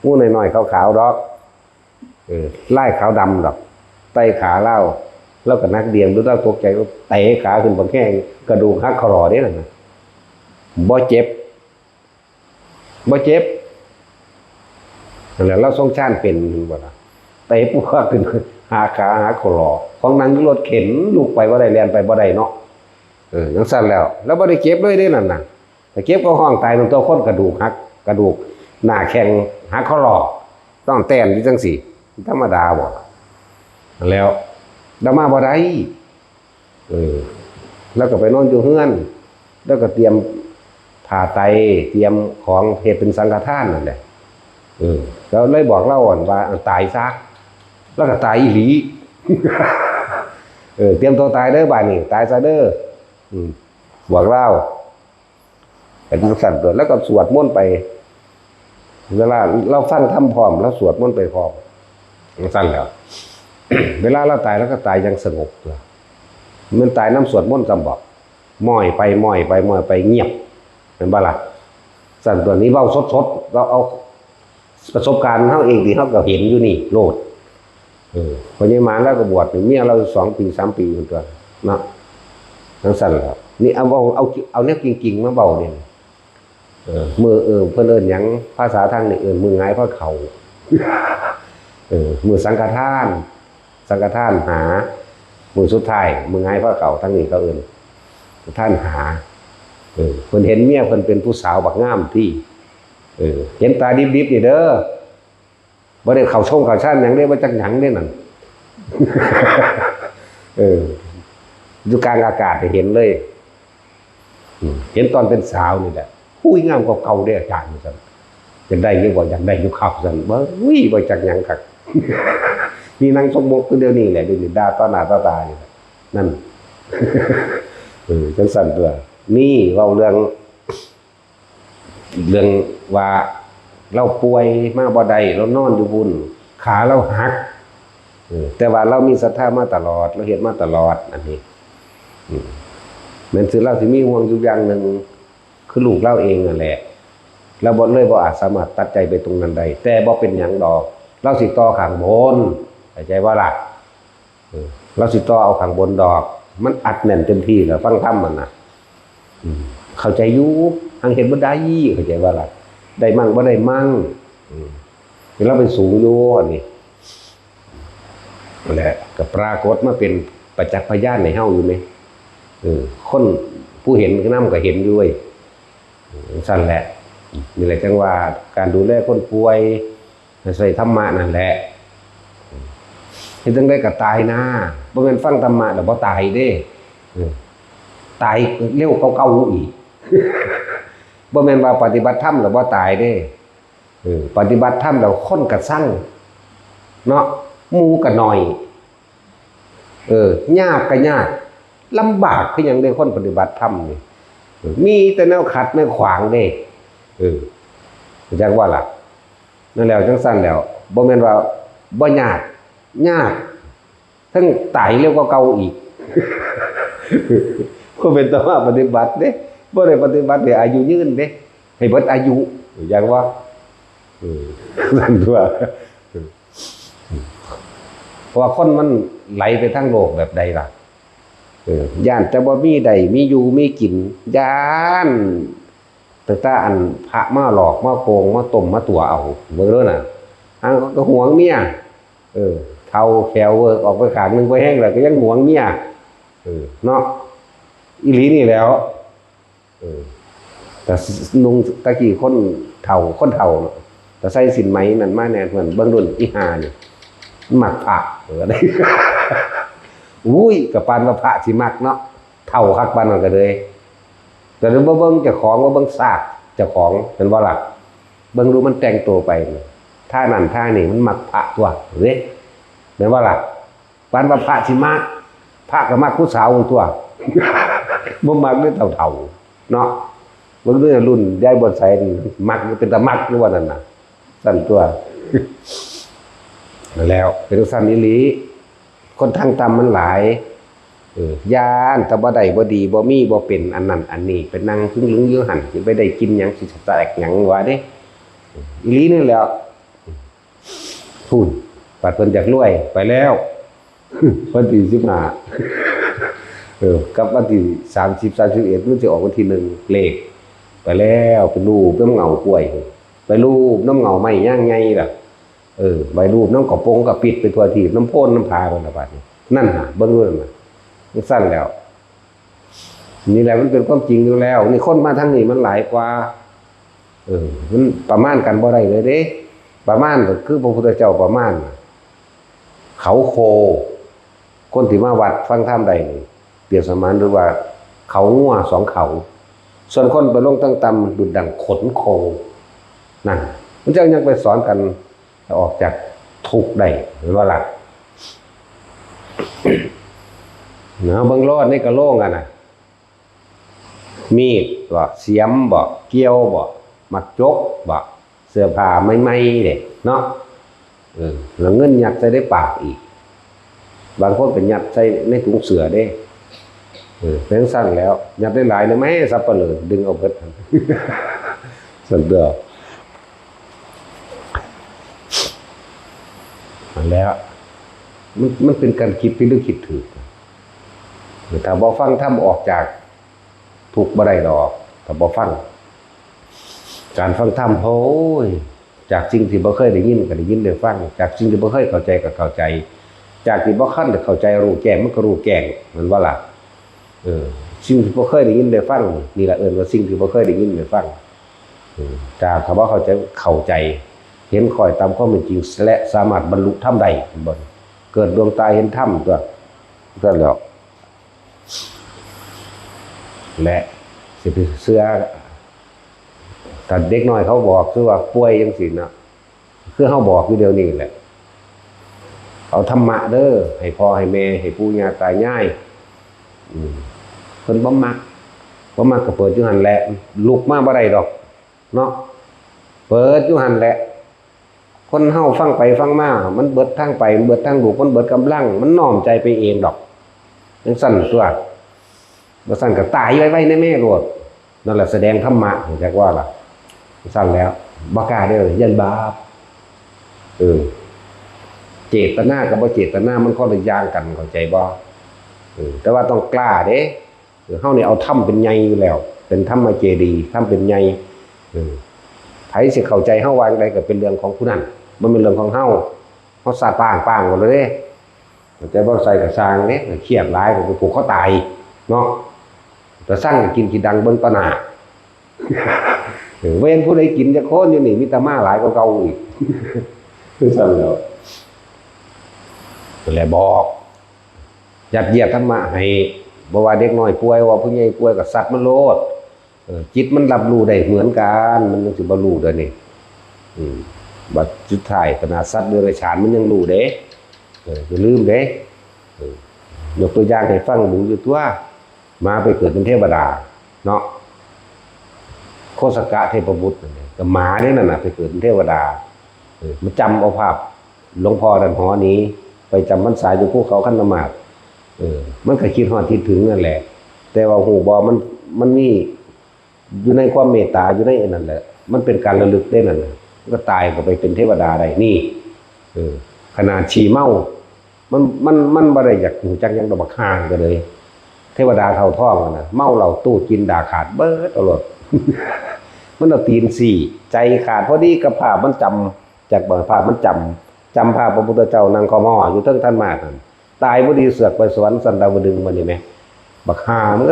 งูน้อยๆขาวๆดอกลายขาวดำดอกไตขาเล่าแล้วก็นักเดียงดูแล้วตกใจก็เตะขาขึ้นบนแข้งกระดูกหักคอเด้นั่นน่ะบ่เจ็บนั่นแหละเราทรงชาติเป็นบ่ล่ะเตะปุ๊บขึ้นหาขาหาคอของนั่งรถเข็นลูกไปบ่ได้แล่นไปบ่ได้เนาะจังซั่นแล้วบ่ได้เจ็บเลยเด้นั่นน่ะแต่เจ็บก็ห้องตายมันตัวคนกระดูกหักกระดูกหน้าแข้งหักคอต้องแต้มอยู่จังซี่ธรรมดาบ่แล้วดามาบ่ได้แล้วก็ไปนอนอยู่เฮือน แล้วก็เตรียมผ่าไตเตรียมของเฮ็ดเป็นสังฆทานนั่นแหละแล้วเลยบอกเล่าก่อนว่าตายซะแล้วก็ตายอีหลีเตรียมตัวตายเด้อบ้านนี้ตายซะเด้อบอกเล่าเป็นสั่นตัวแล้วก็สวดมนต์ไปเวลาเราฟังธรรมพร้อมแล้วสวดมนต์ไปพร้อมสั่นแล้ว เวลาเราตายแล้วก็ตายอย่างสงบตัวมันตายน้ำสวดมนต์จำบอกม้อยไปเงียบเป็นบ้าล่ะสั่นตัวนี้เบ้าสดเราเอาประสบการณ์เท่าเองที่เขาก็เห็นอยู่นี่โลดพอยี่มาแล้วก็บวชเมียเรา2 ปี 3 ปีอยู่ตัวเนาะทั้งสั่นแล้วนี่เอาเนี่ยกิ่งมาเบาเนี่ยมือเพื่อนเอิญยังภาษาทางนี่มือไงเพราะเขามือสังฆทานหามือสุดท้ายมือไงเพราะเขาทั้งนี้ก็ท่านหาเพิ่นเห็นเมียเพิ่นเป็นผู้สาวบักงามที่เห็นตาดิบนี่เด้อบ่ได้เข้าชงเข้าชั้นหยังได้บ่จักหยังได้นั่นอยู่กลางอากาศเห็นเลยเห็นตอนเป็นสาวนี่แหละอุ้ยงามกว่าเก่าเด้อาจารย์ซั่นจะได้อยู่บ่อยากได้อยู่ข้าวซั่นบ่จักหยังคักมีนางสมมกคือเดี๋ยวนี้แหละเดี๋ยวนี้ด่าต่อหน้าต่อตาอยู่นั่นจังซั่นตัวนี่เว้าเรื่องว่าเราป่วยมาบ่ได้เรานอนอยู่บุญขาเราหักแต่ว่าเรามีศรัทธามาตลอดเราเฮ็ดมาตลอดอันนี้แม้นสิเราสิมีห่วงอยู่อย่างนึงคือลูกเราเองนั่นแหละเราบ่เลยบ่อาจสามารถตัดใจไปตรงนั้นได้แต่บ่เป็นหยังดอกเราสิต่อข้างบนเข้าใจว่าล่ะเราสิต่อเอาข้างบนดอกมันอัดแน่นเต็มที่แล้วฟังธรรมมันน่ะเข้าใจอยู่ทางเห็นบ่ได้เข้าใจว่าล่ะได้มั่งบ่ได้มั่งเราเป็นสูงอยู่อันนี้นั่นแหละก็ปรากฏมาเป็นประจักษ์พยานในเฮาอยู่มั้ยคนผู้เห็นนำก็เห็นด้วยสั่นแหละนี่แหละจังว่าการดูแลคนป่วยใส่ธรรมะนั่นแหละเฮ็ดจังได๋ก็ตายนะบ่แม่นฟังธรรมะแล้วบ่ตายเด้ตายเร็วเก่าๆอีกบ่แม่นว่าปฏิบัติธรรมแล้วบ่ตายเด้ปฏิบัติธรรมแล้วคนก็สั่งเนาะหมู่ก็น้อยยากก็ยากลำบากคือหยังได้คนปฏิบัติธรรมนี่มีแต่แนวขัดแนวขวางเด้จังว่าล่ะนั่นแล้วจังซั่นแล้วบ่แม่นว่าบ่ยากทั้งตายเร็วกว่าเก่าอีกบ่เป็นต้องมาปฏิบัติเด้บ่ได้ปฏิบัติให้อายุยืนเด้ให้เบิดอายุอย่างว่านั่นตัวเพราะว่าคนมันไหลไปทั้งโลกแบบใดล่ะย่านแต่บ่มีใดมีอยู่มีกินย่านต่างๆอันพระมาหลอกมาโกงมาต้มมาตัวเอาเบิ่งเด้อน่ะอันก็หวงเมียเฒ่าแขวเวิกออกไปข้างนึงไปแห้งแล้วก็ยังหวงเมียเนาะอีหลีนี่แล้วแต่นุ่งตะกี้คนเฒ่าแต่ใส่สินไหมนั่นมาแน่เพิ่นเบิ่งรุ่นอีห่านี่มักพระอะไรอุ้ยก็ปานว่าพระสิมักเนาะเฒ่าคักปานนั้นก็เลยแต่บ่เบิ่งเจ้าของบ่เบิ่งซากเจ้าของเป็นบ่ล่ะเบิ่งดูมันแต่งตัวไปท่านั้นท่านี่มันมักพระตัวเด้แม่นบ่ล่ะปานว่าพระสิมักพระก็มักผู้สาวตัวบ่มักเด้เฒ่าๆเนาะเบิ่งดูรุ่นยายบ่ใส่มักเป็นตามักอยู่ว่านั่นน่ะสั่นตัวแล้วเป็นสั่นอีหลีคนทางต่ำมันหลายย่านแต่บ่ได้บ่ดีบ่มีบ่เป็นอันนั้นอันนี้เป็นนั่งพึ่งลึงอยู่หั่นสิไปได้กินหยังสิแตกหยังว่าเด้อีหลีนี่แหล้วพูดปัดเพิ่นอยากรวยไปแล้ววันที่15กับวันที่30 31มันสิออกวันที่1เลขไปแล้วเป็นรูปน้ำเงากล้วยไปรูปน้ำเงาไม้ย่างไงแบบใบรูปน้ำกระโปรงกระปิดไปทั่วทีน้ำโพนน้ำพาไปละบาดนี้นั่นน่ะเบิ่งเรื่องน่ะมันสั้นแล้วนี่แหละมันเป็นความจริงอยู่แล้วนี่คนมาทางนี้มันหลายกว่ามันประมาณกันบ่ได้เลยเด้ประมาณก็คือพระพุทธเจ้าประมาณเขาโคคนที่มาวัดฟังธรรมใดนี่เปรียบเสมือนหรือว่าเขางัว2เขา ส่วนคนไปลงตั้งต่ำดุจดังขนโคนั่นมันจะยังไปสอนกันออกจากทุกข์ได้หรือว่าหลักเนาะบางรอดนี่ก็โล่งกันนะมีดบ่เสียมบ่เกี้ยวบ่มัดจกบ่เสื้อผ้าไม่เด็กเนาะแล้วเงินยัดใส่ได้ปากอีกบางคนเป็นยัดใส่ในถุงเสือได้เป็นสั้นแล้วยัดได้หลายเลยไหมสับปะเลยดึงเอาเบิดส่วนเดียวแล้วมันเป็นการคิดที่ลึกคิดถือถ้าบ่ฟังทำออกจากถูกบ่ได้ดอกถ้าบ่ฟังการฟังธรรมโอ้ยจากสิ่งที่บ่เคยได้ยินก็ได้ยินได้ฟังจากสิ่งที่บ่เคยเข้าใจก็เข้าใจจากที่บ่คันได้เข้าใจรู้แจ้งมันก็รู้แจ้งมันว่าล่ะสิ่งที่บ่เคยได้ยินได้ฟังนี่ล่ะว่าสิ่งที่บ่เคยได้ยินได้ฟังจากคำว่าเข้าใจเห็นค่อยตามความเป็นจริงและสามารถบรรลุธรรมได้บ่เกิดดวงตาเห็นธรรมตัวนั่นแหละและสิไปเสื้อแต่เด็กน้อยเขาบอกคือว่าป่วยจังซี่นะคือเฮาบอกอยู่เดียวนี้แหละเอาธรรมะเด้อให้พ่อให้แม่ให้ปู่ย่าตายายเพิ่นบ่มักก็เปิดอยู่หั่นแหละลุกมาบ่ได้ดอกเนาะเปิดอยู่หั่นแหละคนเฮาฟังไปฟังมามันเบิดทางไปเบิดทางลูกมันเบิดกำลังมันน้อมใจไปเองดอกจังซั่นตัวบ่ซั่นก็ตายไว้ในแม่โลดนั่นแหละแสดงธรรมะจักว่าล่ะซั่นแล้วบ่กล้าเด้อยันบาปเจตนากับบ่เจตนามันคนละอย่างกันเข้าใจบ่แต่ว่าต้องกล้าเด้เฮานี่เอาธรรมเป็นใหญ่อยู่แล้วเป็นธรรมเจดีย์ธรรมเป็นใหญ่ไผสิเข้าใจเฮาว่าจังไดก็เป็นเรื่องของผู้นั้นบ่แม่นเรื่องของเฮาสาดป้างหมดเลยเด้แต่บ่ใส่ก็สร้างเด้เครียดหลายก็ผูกคอตายเนาะแต่สร้างกินขี้ดังเบิ่งต่อหน้าเว้นผู้ใดกินจะโคนอยู่นี่มีแต่มาหลายกว่าเก่าอีกคือซั่นแล้วแหละบอกยัดเยียดธรรมะให้บ่ว่าเด็กน้อยป่วยว่าผู้ใหญ่ป่วยก็สัตว์มันโลดจิตมันรับรู้ได้เหมือนกันมันสิบ่รู้เด้อนี่บัดสุดท้ายขนาดสัตว์เดรัจฉานมันยังรู้เด้อย่าลืมเด้ยกตัวอย่างให้ฟังดูอยู่ตัวมาไปเกิดเป็นเทวดาเนาะโคสกะเทพบุตรก็หมาเนี่ยนั่นน่ะไปเกิดเป็นเทวดามันจำเอาภาพหลวงพ่อดันหอนี้ไปจำพรรษาอยู่ภูเขาคันธมาศมันก็คิดฮอดคิดถึงนั่นแหละแต่ว่าหูบ่มันมีอยู่ในความเมตตาอยู่ในนั่นแหละมันเป็นการระลึกได้นั่นก็ตายก็ไปเป็นเทวดาได้นี่ขนาดฉี่เมามันบ่ได้อยากหูจักยังดอกบักห่างก็เลยเทวดาเท่าท้องนะเมาเหล้าตู้กินด่าขาดเบิดตลอดมันเอาตีนสี่ใจขาดพอดีกับภาพมันจำจากภาพมันจำภาพพระพุทธเจ้านั่งคอมออยู่เทิงท่านมานั่นตายบ่ดีเสือกไปสวรรค์สันดาวดึงมันนี่แม่บักห่ามัน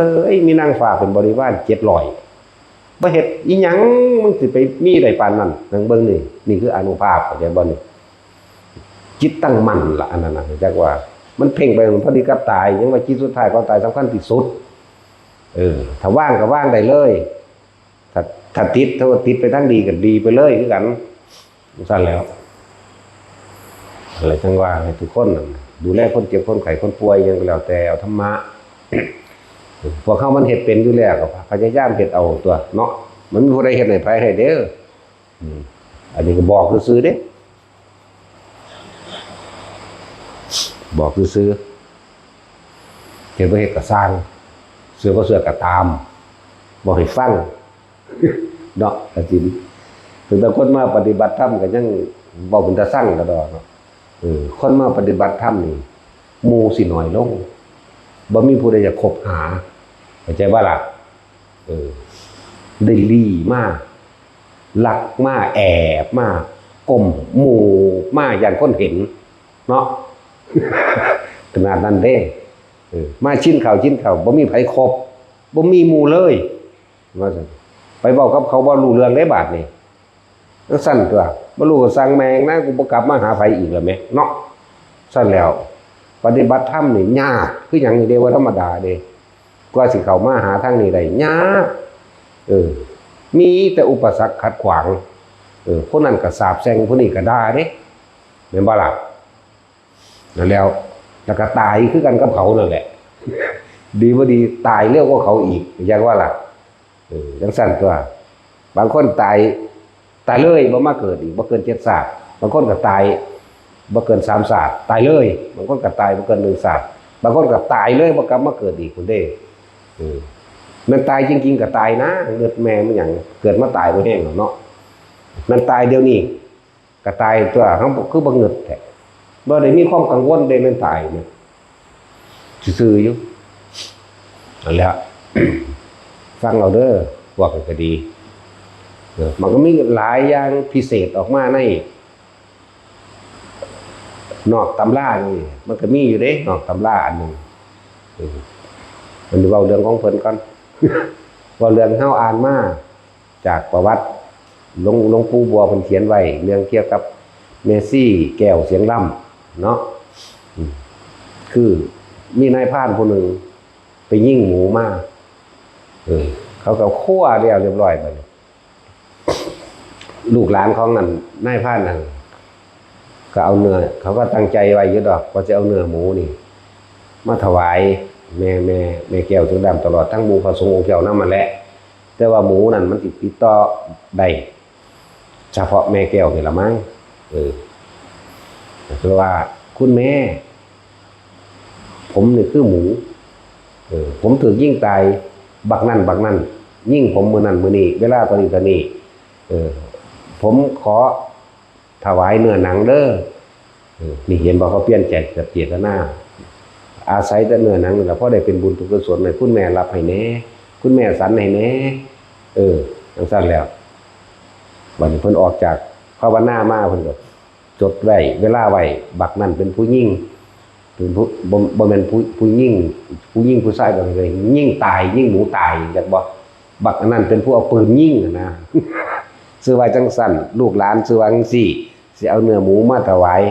มีนางฟ้าเป็นบริวาร700บ่เฮ็ดอีหยังมึงสิไปมีได้ปานนั้นนังเบิ่งนี่คืออานุภาพเข้าใจบ่นี่จิตตั้งมั่นล่ะอันนั้นน่ะจักว่ามันเพ่งไปพอดีกับตายยังว่าจิตสุดท้ายก่อนตายสำคัญที่สุดถ้าว่างก็ว่างได้เลยถ้าติดไปทางดีก็ดีไปเลยคือกันซั่นแล้วอะไรจังว่าให้ทุกคนดูแลคนเจ็บคนไข้คนป่วยยังก็แล้วแต่เอาธรรมะพวกเขามันเฮ็ดเป็นอยู่แล้วก็พยายามเฮ็ดเอาตัวเนาะมันบ่ได้เฮ็ดให้ไผให้เด้ออันนี้ก็บอกซื่อๆเด้บอกซื่อๆเฮ็ดบ่เฮ็ดก็สร้างเสือบ่เสือก็ตามบ่ให้ฟังเนาะก็จริงถึงแต่คนมาปฏิบัติธรรมก็ยังบ่เป็นตาสั่งก็ดอกเนาะคนมาปฏิบัติธรรมนี่หมู่สิน้อยลงบ่มีผู้ใดจะคบหาเข้าใจบ่ล่ะได้ลี่มากลักมาแอบมากก้มหมู่มาอย่างคนเห็นเนาะขนาดนั้นเด้มาชิ้นข่าวบ่มีไผครบบ่มีหมู่เลยว่าซั่นไปเว้ากับเขาบ่รู้เรื่องได้บาดนี่ซั่นตัวบ่รู้ก็สั่งแมงนะกูบ่กลับมาหาไผอีกแล้วแม่เนาะซั่นแล้วปฏิบัติธรรมนี่ยากคือหยังนี่เด้ว่าธรรมดาเด้กว่าสิเข้ามาหาทางนี้ได้ยาก มีแต่อุปสรรคขัดขวางคนนั้นก็สาบแช่งคนนี้ก็ด่าเด้แม่นบ่ล่ะนั่นแล้วก็ตายคือกันกับเขานั่นแหละดีบ่ดีตายเร็วกว่าเขาอีกอย่างว่าล่ะจังซั่นตัวบางคนตายเลยบ่มาเกิดอีกบ่เกิน7ชาติบางคนก็ตายบ่เกิน3ชาติตายเลยบางคนก็ตายบ่เกิน1ชาติบางคนก็ตายเลยบ่กลับมาเกิดอีกพุ่นเด้มันตายจริงๆก็ตายนะเลือดแม่มันหยังเกิดมาตายบ่แห้งเนาะมันตายเดี๋ยวนี้ก็ตายตัวเฮาคือบ่เงิดแท้บ่ได้มีความกังวลได้มันตายเนี่ยซื่อๆอยู่นั่นแหละ ฟังเอาเด้อพวกก็ดีมันก็มีหลายอย่างพิเศษออกมาในนอกตำรานี่มันก็มีอยู่เด้นอกตำราอันนึงมันเว้าเรื่องของเพิ่นก่อน ว่าเรื่องเฮาอ่านมาจากประวัติหลวงปู่บัวเพิ่นเขียนไว้เรื่องเกี่ยวกับเมซี่แก้วเสียงล่ำเนาะคือมีนายพรานผู้หนึ่งไปยิงหมูมาเขาก็คั่วเรียบร้อยไปลูกหลานของนั่นนายพรานนั่นก็เอาเนื้อเขาก็ตั้งใจไว้อยู่ดอกว่าจะเอาเนื้อหมูนี่มาถวายแม่แก้วถึงดำตลอดทั้งหมู่พระสงฆ์องค์เจ้านั่นมาแหละแต่ว่าหมูนั่นมันติดต่อได้เฉพาะแม่แก้วนี่ละมั้งคือว่าคุณแม่ผมนี่คือหมูผมถูกยิ่งตายบักนั่นยิ่งผมมือนั่นมือนี้เวลาตอนนี้ผมขอถวายเนื้อหนังเด้อนี่เห็นบอกเขาเปลี่ยนใจกับเจตนาอาศัยแต่เนื้อหนังนี่แหละเพราะได้เป็นบุญกุศลในคุณแม่รับให้แน่คุณแม่สันให้แน่จังซั่นแล้วบัดนี้เพิ่นออกจากภาวนามาเพิ่นก็จดไว้เวลาไว้บักนั่นเป็นผู้ยิ่งเป็นผู้บ่แม่นผู้ยิ่งผู้ชายบ่เลยยิ่งตายยิ่งหมูตายจักบ่บักอันนั้นเป็นผู้เอาปืนยิงนะชื่อว่าจังซั่นลูกหลานชื่อว่าจังซี่สิเอาเนื้อหมูมาถวาย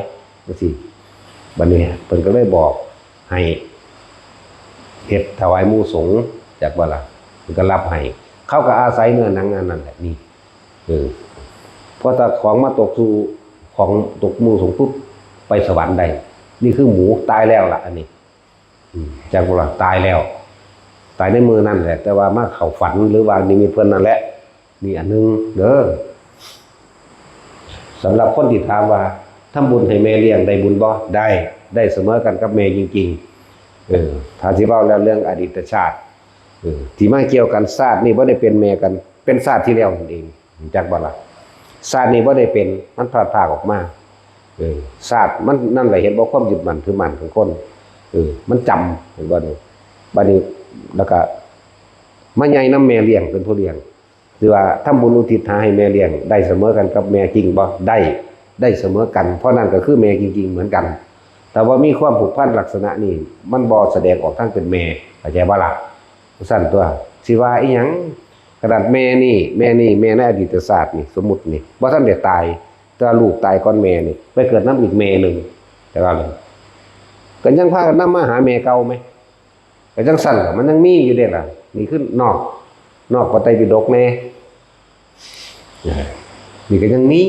จังซี่บัดนี้เพิ่นก็เลยบอกให้เฮ็ดถวายหมู่สงฆ์จักบ่ล่ะเพิ่นก็รับให้เขาก็อาศัยเนื้อหนังนั่นแหละนี่พอถ้าของมาตกสู่ของตกหมู่สงฆ์ปุ๊บไปสวรรค์ได้นี่คือหมูตายแล้วล่ะอันนี้จากโบราณตายแล้วตายในมือนั่นแหละแต่ว่ามาเข้าฝันหรือว่านี่มีเพิ่นนั่นแหละนี่อันนึงเด้อสำหรับคนที่ถามว่าทำบุญให้แม่เลี้ยงได้บุญบ่ได้เสมอกันกับแม่จริงๆถ้าสิเว้าแล้วเรื่องอดีตชาติที่มาเกี่ยวกันชาตินี่บ่ได้เป็นแม่กันเป็นชาติที่แล้วนั่นเองจักบ่ล่ะชาตินี้บ่ได้เป็นมันพลาดพลาดออกมาศาสตร์มันนั่นแหละเห็นบ่ความยึดมั่นถือมั่นของคนมันจำเห็นบ่นี่บัดนี้แล้วก็มาใหญ่นำแม่เลี้ยงเป็นผู้เลี้ยงคือว่าทำบุญอุทิศให้แม่เลี้ยงได้เสมอกันกับแม่จริงบ่ได้เสมอกันเพราะนั่นก็คือแม่จริงๆเหมือนกันแต่ว่ามีความผูกพันลักษณะนี้มันบ่แสดงออกทั้งเป็นแม่เข้าใจบ่ล่ะสั่นตัวสิว่าอีหยังกระดาษแม่นี่แม่ในอดีตศาสตร์นี่สมมุตินี่บ่ทันได้ตายแต่ลูกตายก่อนแม่นี่ไปเกิดน้ำอีกแม่หนึ่งแต่ว่าก็ยังพากันนำมาหาแม่เก่าไหมก็จังสั่นมันยังมีอยู่เด้ล่ะนี่คือนอกพระไตรปิฎกแน่นี่ก็ยังมี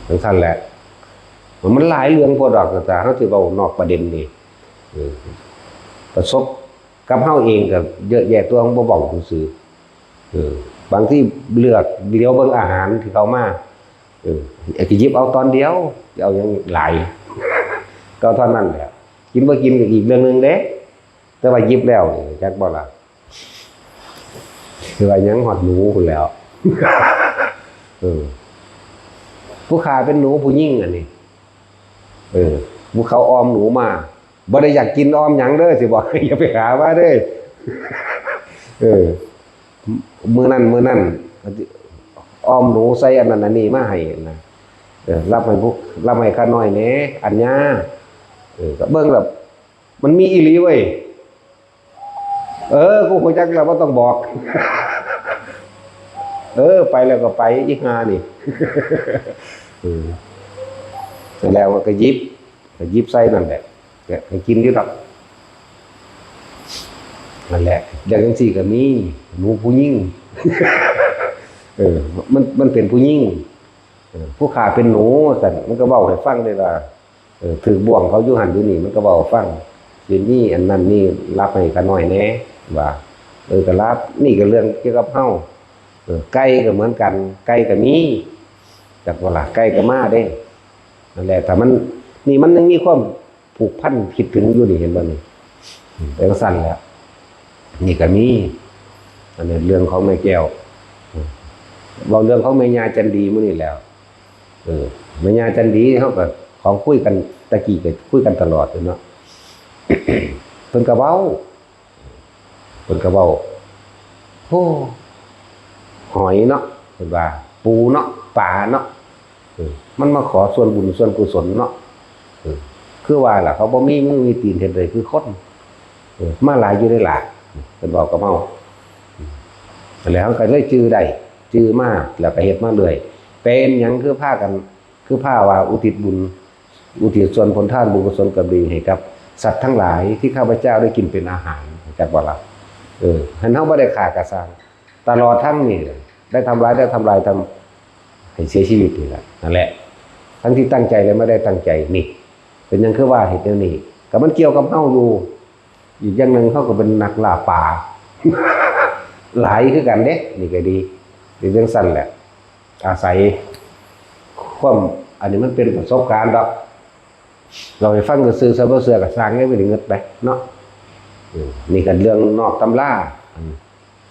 จังสั่นแหละมันหลายเรื่องพอดอกแต่เฮาสิเว้านอกประเด็นนี่ประสบกับเฮาเองก็เยอะแยะตัวของบ่บอกซื่อบางที่เลือกเลี้ยวเบิ่งอาหารที่เขามาไอ้ที่หยิบเอาตอนเดียวเอายังหลายก็เท่านั้นแหละกินบ่กินก็อีกเรื่องนึงเด้แต่ว่าหยิบแล้วนี่จักบ่ล่ะคือว่ายังหอดหนูพุ่นแล้วผู้ขาเป็นหนูผู้หญิงอันนี้ผู้เขาออมหนูมาบ่ได้อยากกินออมหยังเด้อสิบอกอย่าไปหาว่าเด้อมื้อนั้นอ้อมหนูใส่อันนั้นอันนี้มาให้นะรับให้ข้าน้อยแหน่อัญญาก็เบิ่งแบบมันมีอีหลีเว้ยกูคงจักแล้วว่าต้องบอกไปแล้วก็ไปอีกหานี่เสร็จแล้วก็ยิบใส่นั่นแหละก็กินอยู่ดอก นั่นแหละอย่างจังซี่ก็มีหนูผู้หญิง มันเป็นผู้หญิงผู้ขาเป็นหนูสั่นมันก็เว้าให้ฟังได้ว่าถือบ่วงเขาอยู่หันอยู่นี่มันก็เว้าฟังสินี่อันนั้นนี่รับให้กันหน่อยแหน่ว่าก็รับนี่ก็เรื่องเกี่ยวกับเฮาไก่ก็เหมือนกันไก่ก็มีจักว่าล่ะไก่ก็มาเด้นั่นแหละแต่มันนี่มันยังมีความผูกพันคิดถึงอยู่นี่เห็นบ่นี่แต่ก็สั่นแล้วนี่ก็มีอันนี้เรื่องของแม่แก้วบอกเรื่องของแม่ย่าจันดีมื้อนี้แล้วแม่ย่าจันดีเฮาก็ของคุยกันตะกี้ก็คุยกันตลอดเนาะ เพิ่นก็เว้าโอ้หอยเนาะเพิ่นว่าปูเนาะปลาเนาะมันมาขอส่วนบุญส่วนกุศลเนาะคือว่าล่ะเขาบ่มีมือมีตีนเฮ็ดเลยคือคนมาหลายอยู่ได้ล่ะเพิ่นบอกกับเฮาแล้วก็เลยจื้อได้จื้อมาแล้วก็เฮ็ดมาเรื่อยเป็นหยังคือพากันคือพาว่าอุทิศบุญอุทิศส่วนผลทานบุญกุศลกำดีให้กับสัตว์ทั้งหลายที่ข้าพเจ้าได้กินเป็นอาหารจักว่าล่ะหันเฮาบ่ได้ฆ่ากระสร้างตลอดทั้งนี่ได้ทำร้ายทำให้เสียชีวิตนี่แหละนั่นแหละทั้งที่ตั้งใจและไม่ได้ตั้งใจนี่เป็นหยังคือว่าเหตุแนวนี้ก็มันเกี่ยวกับเฮาอยู่อีกอย่างนึงเฮาก็เป็นนักล่าป่า หลายคือกันเด้นี่ก็ดีเป็นเรื่องสั้นแหละอาศัยความอันนี้มันเป็นประสบการณ์ดอกเราไปฟังซื่อๆซะบ่เชื่อก็สร้างให้ไปเงินไปเนาะนี่ก็เรื่องนอกตำรา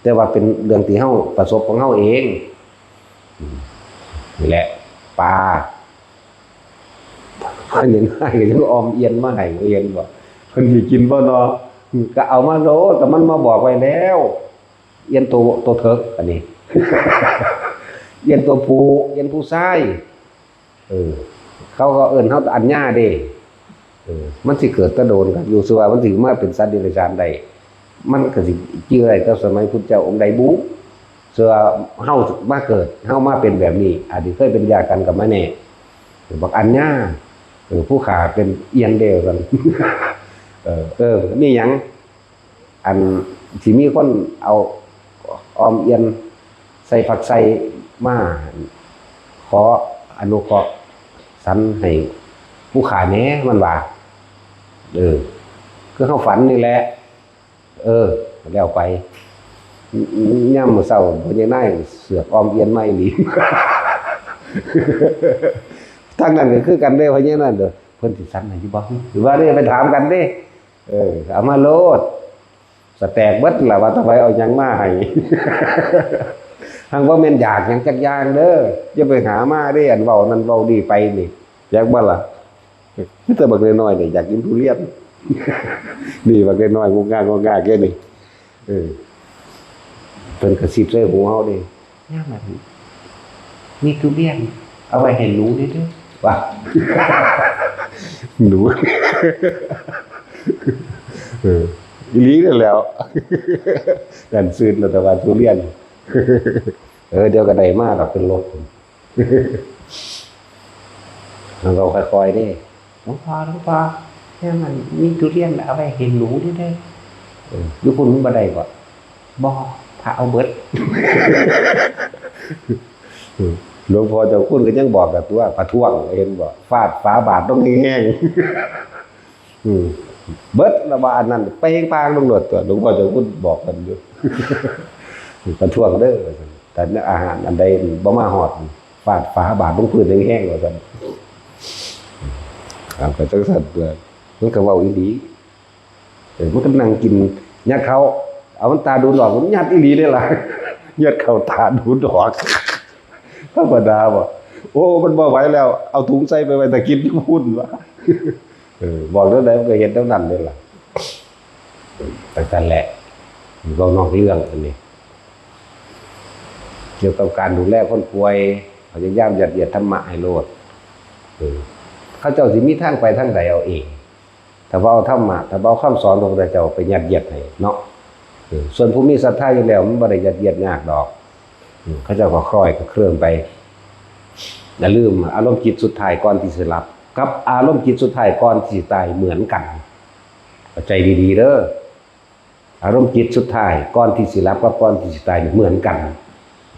แต่ว่าเป็นเรื่องที่เฮาประสบของเฮาเองนี่แหละปลาเพิ่นยังให้ก็ยังออมเอียนมาให้เอียนบ่เพิ่นสิกินบ่เนาะก็เอามาโลแต่มันมาบอกไว้แล้วเอียนตัวเถิกอันนี้ เอียนตัวผู้เอียนผู้ชายเขาก็เอิ้นเฮาอัญญาเด้มันสิเกิดตะโดนกันอยู่สิว่ามันสิมาเป็นสัตว์เดรัจฉานได้มันก็สิเจือได้แต่สมัยพุทธเจ้าองค์ใดบุเสือเฮามาเกิดเฮามาเป็นแบบนี้อาจสิเคยเป็นญาติกันกับมาแน่บอกอัญญาผู้ขาเป็นเอียนเดียวกัน นี่หยังอันสิมีคนเอาออมเอียนใส่ผักใส่มาขออนุเคราะห์สันให้ผู้ขาแหน่มันว่าคือเฮาฝันนี่แหละแล้วไปย่ำมื้อเช้าเพิ่นยังได้เสือกออมเอียนมาอีหลี ทั้งนั้นก็คือกันเด้เพราะงั้นนั่นเด้อเพิ่นสิสันให้อยู่บ่หรือว่าได้ไปถามกันเด้เอามาโลดสแตกเบิดล่ะว่าทำไมเอาหยังมาให้ หังบ่แม่นอยากหยังจักอย่างเด้ออย่าไปหามาเด้อันเว้านั่นเว้าดีไปนี่อยากบ่ล่ะมีแต่บักน้อยๆนี่อยากกินทุเรียน นี่บักน้อยๆงงงาแค่นี้เพิ่นกระซิบใส่หูเฮาเด้ย่ามันมีทุเรียนเอาไว้ให้หนูนี่เด้อว่า หนู อีหลีนั่นแหล้ว นั่นซื้อแล้วแต่ว่าทุเรียน เดี๋ยวก็ได้มาดอกเป็นรถ เราค่อยๆนี่หลวงพ่อเนี่ยมันมีทุเรียนเอาไว้เห็นหนูนี่เด้ออยู่พุ่นมึงบ่ได้บ่บ่ถ้าเอาเบิด หลวงพ่อเจ้าคุณก็ยังบอกกับตัวประท้วงเห็นบ่ฟาดฝาบาทต้องแห้งๆเบิดละบาดนั่นเป้งปางลงโดดตัวหลวงพ่อเจ้าคุณบอกกันอยู่ ประท้วงเด้อแต่อาหารอันใดบ่มาฮอดฟาดฝาบาทลงพื้นแห้งๆว่าซั่นก็จังซั่นเลยมันก็เว้าอีหลีมันก็นั่งกินยัดเขาเอามันตาดูดอกมันยัดอีหลีได้ล่ะ ยัดเข้าตาดูดอกธรรมดาบ่โอ้มันบ่ไหวแล้วเอาถุงใส่ไปไว้ตะกินที่พุ่นว่า บอกแล้วมันก็เห็นเท่านั้นเลยล่ะแต่แหละก็นอกเรื่องอันนี้เกี่ยวกับการดูแลคนป่วยพยายามยัดเยียดธรรมะให้โลดเขาเจ้าสิมีทางไปทางใดเอาเองถ้าว่าเอาธรรมะถ้าว่าเอาคำสอนของพระเจ้าไปยัดเยียดให้เนาะส่วนผู้มีศรัทธาอยู่แล้วมันบ่ได้ยัดเยียดยากดอกเขาเจ้าก็คล้อยกับเครื่องไปอย่าลืมอารมณ์จิตสุดท้ายก่อนที่สิหลับกับอารมณ์จิตสุดท้ายก่อนที่ตายเหมือนกันเข้าใจดีๆเด้อ อารมณ์จิตสุดท้ายก่อนที่สิรับกับก่อนที่สิตายเหมือนกัน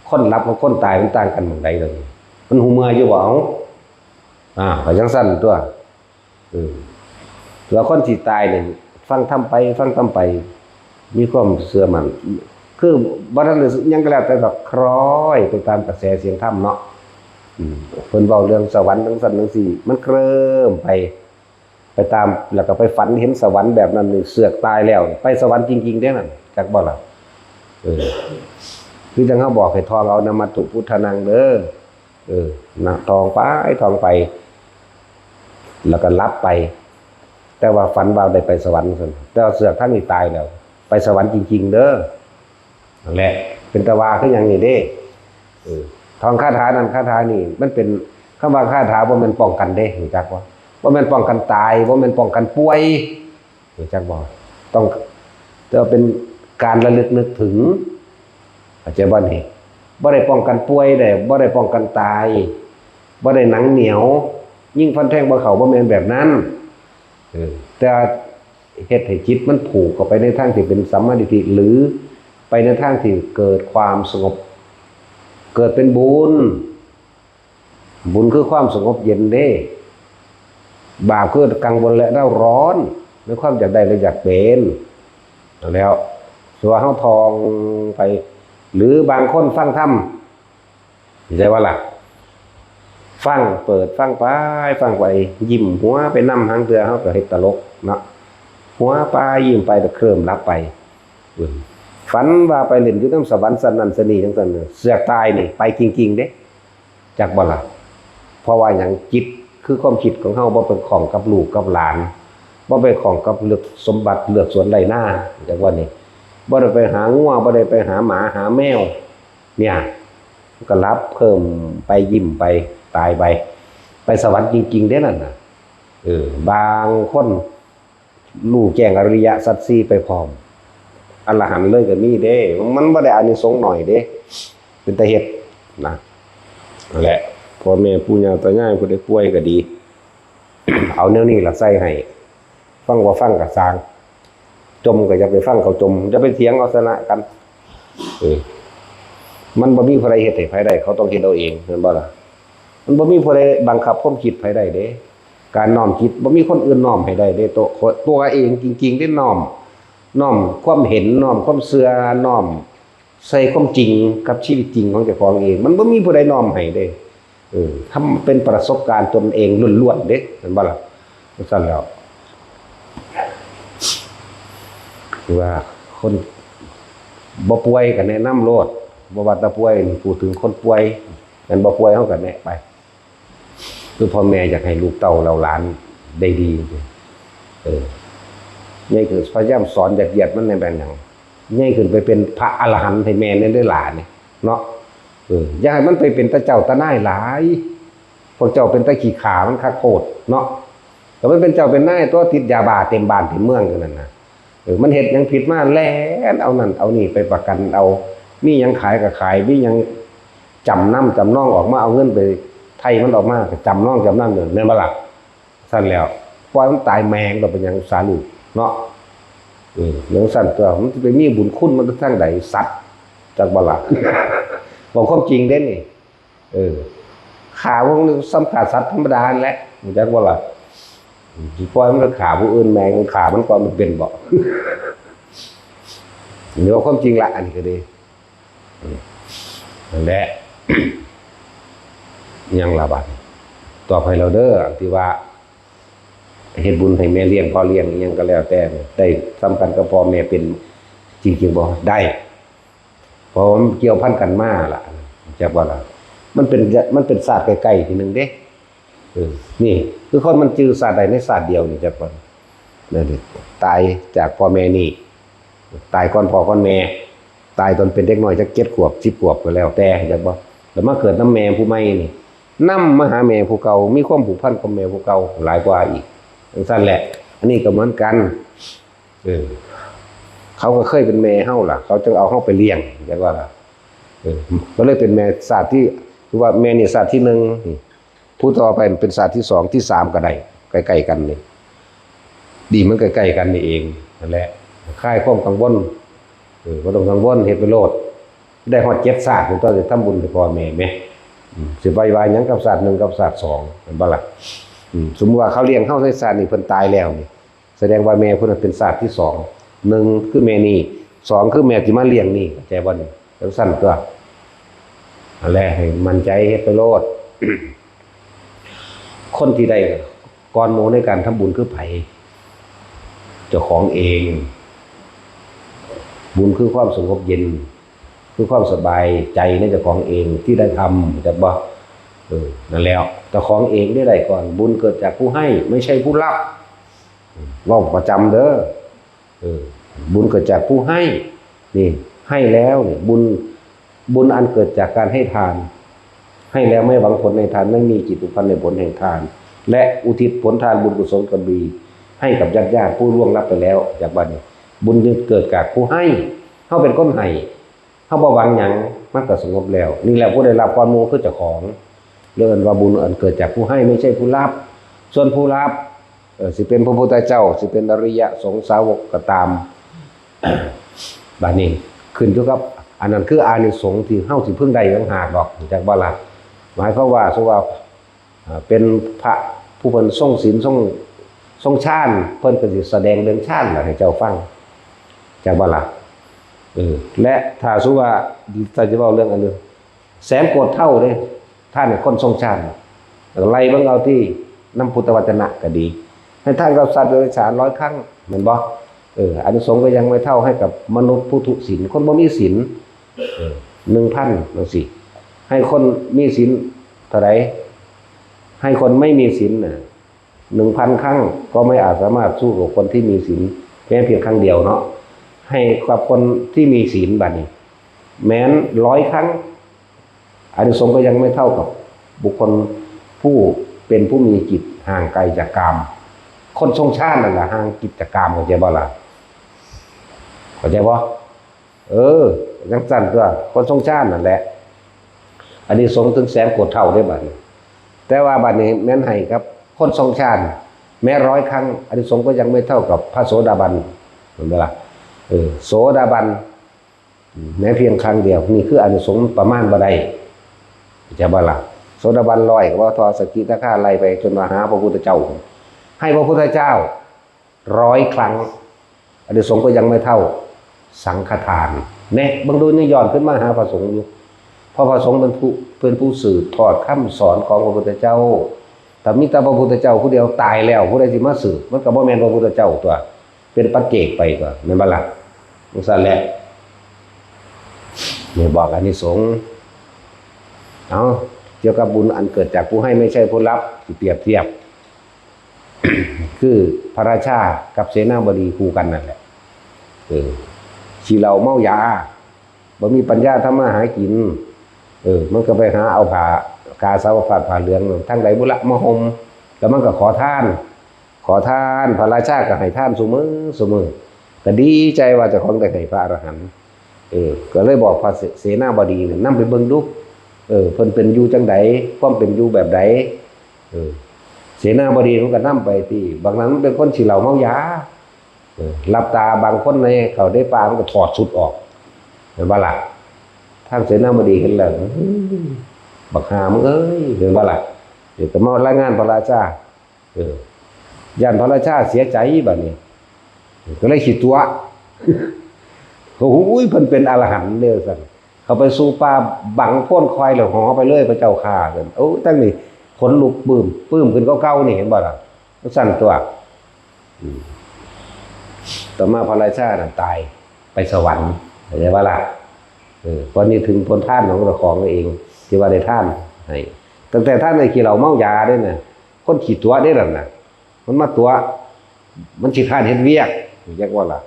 คนรับกับคนตายมันต่างกันหม่องใดเลยมันหูเมื่ออยู่บ่เอาก็จังซั่นตัวแล้วคนที่ตายเนี่ยฟังทำไปมีความเสื่อมันคือบ่ทันได้ยังก็แล้วแต่ก็คล้อยไปตามกระแสเสียงธรรมเนาะเพิ่นเว้าเรื่องสวรรค์จังซั่นจังซี่มันเคลิ้มไปตามแล้วก็ไปฝันเห็นสวรรค์แบบนั้นนี่เสือกตายแล้วไปสวรรค์จริงๆเด้นั่นจักบ่ล่ะคือจังเฮาบอกให้ทองเอานมัตถุพุทธนังเด้อนะทองไป แล้วก็รับไปแต่ว่าฝันว่าได้ไปสวรรค์ซั่นแต่ว่าเสือกท่านนี่ตายแล้วไปสวรรค์จริงๆเด้อนั่นแหละเป็นตะวาคือหยังนี่เด้ทองคาถานั้นคาถานี่มันเป็นคำว่าคาถาบ่แม่นป้องกันเด้รู้จักบ่แม่นป้องกันตายบ่แม่นป้องกันป่วยรู้จักบ่ต้องจะเป็นการระลึกนึกถึงเข้าใจบ่นี่บ่ได้ป้องกันป่วยได้บ่ได้ป้องกันตายบ่ได้หนังเหนียวยิ่งฟันแทงบ่เข้าบ่แม่นแบบนั้นแต่เฮ็ดให้จิตมันผูกเข้าไปในทางที่เป็นสัมมาทิฏฐิหรือไปในทางที่เกิดความสงบเกิดเป็นบุญคือความสงบเย็นเด้บาปคือกังวลและเร่าร้อนในความอยากได้และอยากเป็นแล้วส่วนเฮาทองไปหรือบางคนฟังธรรมใช่ว่าล่ะฟังเปิดฟังไปยิ้มหัวไปนำหางเรือเฮาก็เฮ็ดตลกเนาะหัวไปยิ้มไปแต่เคลิ้มรับไปฝันว่าไปเล่นอยู่นำสวรรค์สันนั่นสนี่จังซั่นเสือกตายนี่ไปจริงๆเด้จักบ่ล่ะเพราะว่าหยังจิตคือความคิดของเฮาบ่เป็นของกับลูกกับหลานบ่ไปของกับเลือกสมบัติเลือกสวนไรหน้าจักว่านี่บ่ได้ไปหางัวบ่ได้ไปหาหมาหาแมวเนี่ยก็รับเพิ่มไปยิ้มไปตายไปสวรรค์จริงๆเด้นั่นน่ะบางคนรู้แจ้งอริยสัจสี่ไปพร้อมอรหันต์เลยก็มีเด้มันบ่ได้อานิสงส์หน่อยเด้เป็นตาเฮ็ดนะนั่นแหละพ่อแม่ปู่ย่าตายายผู้ใดป่วยก็ดี เอาแนวนี้ล่ะใส่ให้ฟังว่าฟังก็สร้างจมก็อย่าไปฟังเขาจมอย่าไปเถียงเอาชนะกันมันบ่มีผู้ใดเฮ็ดให้ไผได้เขาต้องเฮ็ดเอาเองแม่นบ่ล่ะมันบ่มีผู้ใดบังคับความคิดไผได้เด้การน้อมคิดบ่มีคนอื่นน้อมให้ได้เด้ตัวเองจริงๆได้น้อมความเห็นน้อมความเชื่อน้อมใส่ความจริงกับชีวิตจริงของเจ้าของเองมันบ่มีผู้ใดน้อมให้เด้ทำเป็นประสบการณ์ตนเองล้วนๆเด้แม่นบ่ล่ะซั่นแล้วว่าคนบ่ป่วยก็แนะนำโลดบ่ว่าแต่ป่วยนี่พูดถึงคนป่วยมันบ่ป่วยเฮาก็แนะไปคือพ่อแม่อยากให้ลูกเต้าเราหลานได้ดีใหญ่คือพยายามสอนเหยียดมันในแบบหยังใหญ่ขึ้นไปเป็นพระอรหันต์ให้แม่ได้หลานนี่เนาะอย่าให้มันไปเป็นตาเจ้าตานายหลายพวกเจ้าเป็นตาขี้ขามันคักโคตรเนาะแต่มันเป็นเจ้าเป็นนายตัวติดยาบ้าเต็มบ้านเต็มเมืองกันนั่นน่ะมันเฮ็ดหยังผิดมาแล้วเอานั่นเอานี่ไปประกันเอามีหยังขายก็ขายมีหยังจำนองออกมาเอาเงินไปไทยมันออกมาก็จำนองจำนำแม่นบ่ล่ะซั่นแล้วปล่อยมันตายแมงก็เป็นหยังสาลูกเนาะอย่างสั่นตัวมันจะไปมีบุญคุณมันทั้งใดสัตว์จากบ่ล่ะบอกความจริงเด้นี่ขาพวกนี้สัมผัสสัตว์ธรรมดาแหละจากบ่ล่ะสิปล่อยมันก็ขาผู้อื่นแมงขามันก็มันเป็นบ่เดี๋ยวความจริงละอันนี้ก็ดีนั่นแหละยังละบาดต่อไปเราเด้อที่ว่าเฮ็ดบุญให้แม่เลี้ยงพ่อเลี้ยงอิหยังก็แล้วแต่ได้สำคัญกับพ่อแม่เป็นจริงๆบ่ได้เพราะมันเกี่ยวพันกันมาล่ะจักว่าล่ะมันเป็นศาสตร์ใกล้ๆทีนึงเด้นี่คือคนมันจื้อศาสตร์ใดในศาสตร์เดียวนี่จักว่านั่นตายจากพ่อแม่นี่ตายก่อนพ่อก่อนแม่ตายตอนเป็นเด็กน้อยจัก7 ขวบ10 ขวบก็แล้วแต่จักบ่แล้วมาเกิดนำแม่ผู้ใหม่นี่นำมาหาแม่ผู้เก่ามีความผูกพันกับแม่ผู้เก่าหลายกว่าอีกสั้นแหละอันนี้ก็เหมือนกันเขาก็เคยเป็นแม่เฮาล่ะเขาจึงเอาเฮาไปเลี้ยงจังว่าล่ะก็เลยเป็นแม่ศาสตร์ที่คือว่าแม่นี่ศาสตร์ที่1ผู้ต่อไปเป็นศาสตร์ที่2ที่3ก็ได้ใกล้ๆกันนี่ดีมันใกล้ๆกันนี่เองนั่นแหละ คลายความกังวลบ่ต้องกังวลเฮ็ดไปโลดได้ฮอด7ศาสตร์ตอนสิทำบุญให้พ่อแม่แหมสิไปวายหยังกับศาสตร์1กับศาสตร์2แม่นบ่ล่ะสมมุติว่าเขาเลี้ยงเฮาในศาสตร์นี้เพิ่นตายแล้วนี่แสดงว่าแม่เพิ่นเป็นศาสตร์ที่2 1คือแม่นี่2คือแม่ที่มาเลี้ยงนี่เข้าใจบ่นี่จังซั่นตัวอันแรกให้มั่นใจเฮ็ดไปโลด คนที่ได้ก่อนหมู่ในการทำบุญคือไผเจ้าของเองบุญคือความสงบเย็นคือความสบายใจในเจ้าของเองที่ได้ทำจักบ่นั่นแล้วเจ้าของเองได้ก่อนบุญเกิดจากผู้ให้ไม่ใช่ผู้รับเว้าประจำเด้อบุญเกิดจากผู้ให้นี่ให้แล้วนี่บุญอันเกิดจากการให้ทานให้แล้วไม่หวังผลในทานไม่มีจิตอุพันในผลแห่งทานและอุทิศผลทานบุญกุศลกบีให้กับญาติผู้ล่วงลับไปแล้วจากบัดนี้บุญเกิดจากผู้ให้เฮาเป็นคนให้เฮาบ่หวังหยังมันก็สงบแล้วนี่แหละผู้ได้รับความโมคือเจ้าของเรียกว่าบุญอันเกิดจากผู้ให้ไม่ใช่ผู้รับส่วนผู้รับสิเป็นพระพุทธเจ้าสิเป็นอริยสงสาวกก็ตาม บัดนี้ขึ้นอยู่กับอันนั้นคืออานิสงส์ที่เฮาสิพึงได้ต่างหากดอกจากบ่ล่ะหมายความว่าเป็นพระผู้เพิ่นทรงศีลทรงฌานเพิ่นก็สิแสดงเรื่องฌานล่ะให้เจ้าฟังจากบ่ล่ะและถ้าสมมุติว่าถ้าจะเว้าเรื่องอันนึงแสนโกรธเท่าเด้ท่านคนทรงฌานไล่เบิ่งเอาที่นำพุทธวจนะก็ดีให้ท่านกับสัตว์เดรัจฉาน100ครั้งแม่นบ่อานิสงส์ก็ยังไม่เท่าให้กับมนุษย์ผู้ทุศีลคนบ่มีศีล1,000จังซี่ให้คนมีศีลเท่าใดให้คนไม่มีศีลน่ะ 1,000 ครั้งก็ไม่อาจสามารถสู้กับคนที่มีศีลแม้เพียงครั้งเดียวเนาะให้กับคนที่มีศีลบัดนี้แม้น100 ครั้งอานิสงส์ก็ยังไม่เท่ากับบุคคลผู้เป็นผู้มีจิตห่างไกลจากกามคนทรงฌานนั่นล่ะห่างกิจจากกามเข้าใจบ่ล่ะเข้าใจบ่จังซั่นตัวคนทรงฌานนั่นแหละอันนี้สงถึงแสนโกรธเท่าได้บัดนี้แต่ว่าบัดนี้แม้นให้ครับคนทรงฌานแม้100 ครั้งอันนี้สงก็ยังไม่เท่ากับพระโสดาบันเห็นบ่ล่ะโสดาบันแม้เพียงครั้งเดียวนี่คืออานิสงส์ประมาณบ่ได้จะบ่ล่ะโสดาบัน100ก็ว่าทอสกิทาคาไล่ไปจนมาหาพระพุทธเจ้าให้พระพุทธเจ้า100 ครั้งอานิสงส์ก็ยังไม่เท่าสังฆทานแน่บางดูนี่ย้อนขึ้นมาหาพระสงฆ์อยู่เพราะพระสงฆ์เป็นผู้สืบทอดคำสอนของพระพุทธเจ้าแต่มีแต่พระพุทธเจ้าผู้เดียวตายแล้วผู้ใดสิมาสืบมันก็บ่แม่นพระพุทธเจ้าตัวเป็นปัจเจกไปตัวแม่นบ่ล่ะจังซั่นแหละนี่บอกอานิสงส์เกี่ยวกับบุญอันเกิดจากผู้ให้ไม่ใช่ผู้รับสิเปรียบเทียบ คือพระราชากับเสนาบดีคู่กันนั่นแหละขี้เหล้าเมายาบ่มีปัญญาทำมาหากินมันก็ไปหาเอาผ้ากาสาวพัดผ้าเหลืองทั้งใดบุระมาห่มแล้วมันก็ขอทานพระราชาก็ให้ทานเสมอก็ดีใจว่าเจ้าของได้ให้พระอรหันต์ก็เลยบอกพระเสนาบดีนำไปเบิ่งดูเพิ่นเป็นอยู่จังไดความเป็นอยู่แบบใดเสนาบดีมันก็นำไปที่บางนั้นมันเป็นคนขี้เหล้าเมายาหลับตาบางคนในเขาได้ปลามันก็ถอดสุดออกเห็นบ่ล่ะท่านเสนาบดีเห็นแล้วบักหามึงเอ้ยเห็นบ่ล่ะเดี๋ยวก็มารายงานพระราชาย่านพระราชาเสียใจบัดนี้ก็เลยขี้ตัวโอ้โหเพิ่นเป็นอรหันต์เด้อซั่นเขาไปสู่ป่าบังโพ่นคอยแล้วหอไปเลยพระเจ้าข่าซั่นโอ้ตั้งนี่ขนลุกปลื้มขึ้นเก่าๆนี่เห็นบ่ล่ะซั่นตัวต่อมาพระราชาน่ะตายไปสวรรค์เข้าใจบ่ล่ะตอนนี้ถึงผลทานของเจ้าของเองที่ว่าได้ทานให้ตั้งแต่ท่านได้ขี้เหล้าเมายาเด้น่ะคนขี้ตัวได้นั่นน่ะมันมาตัวมันสิคร้านเฮ็ดเวียกจักว่าล่ะ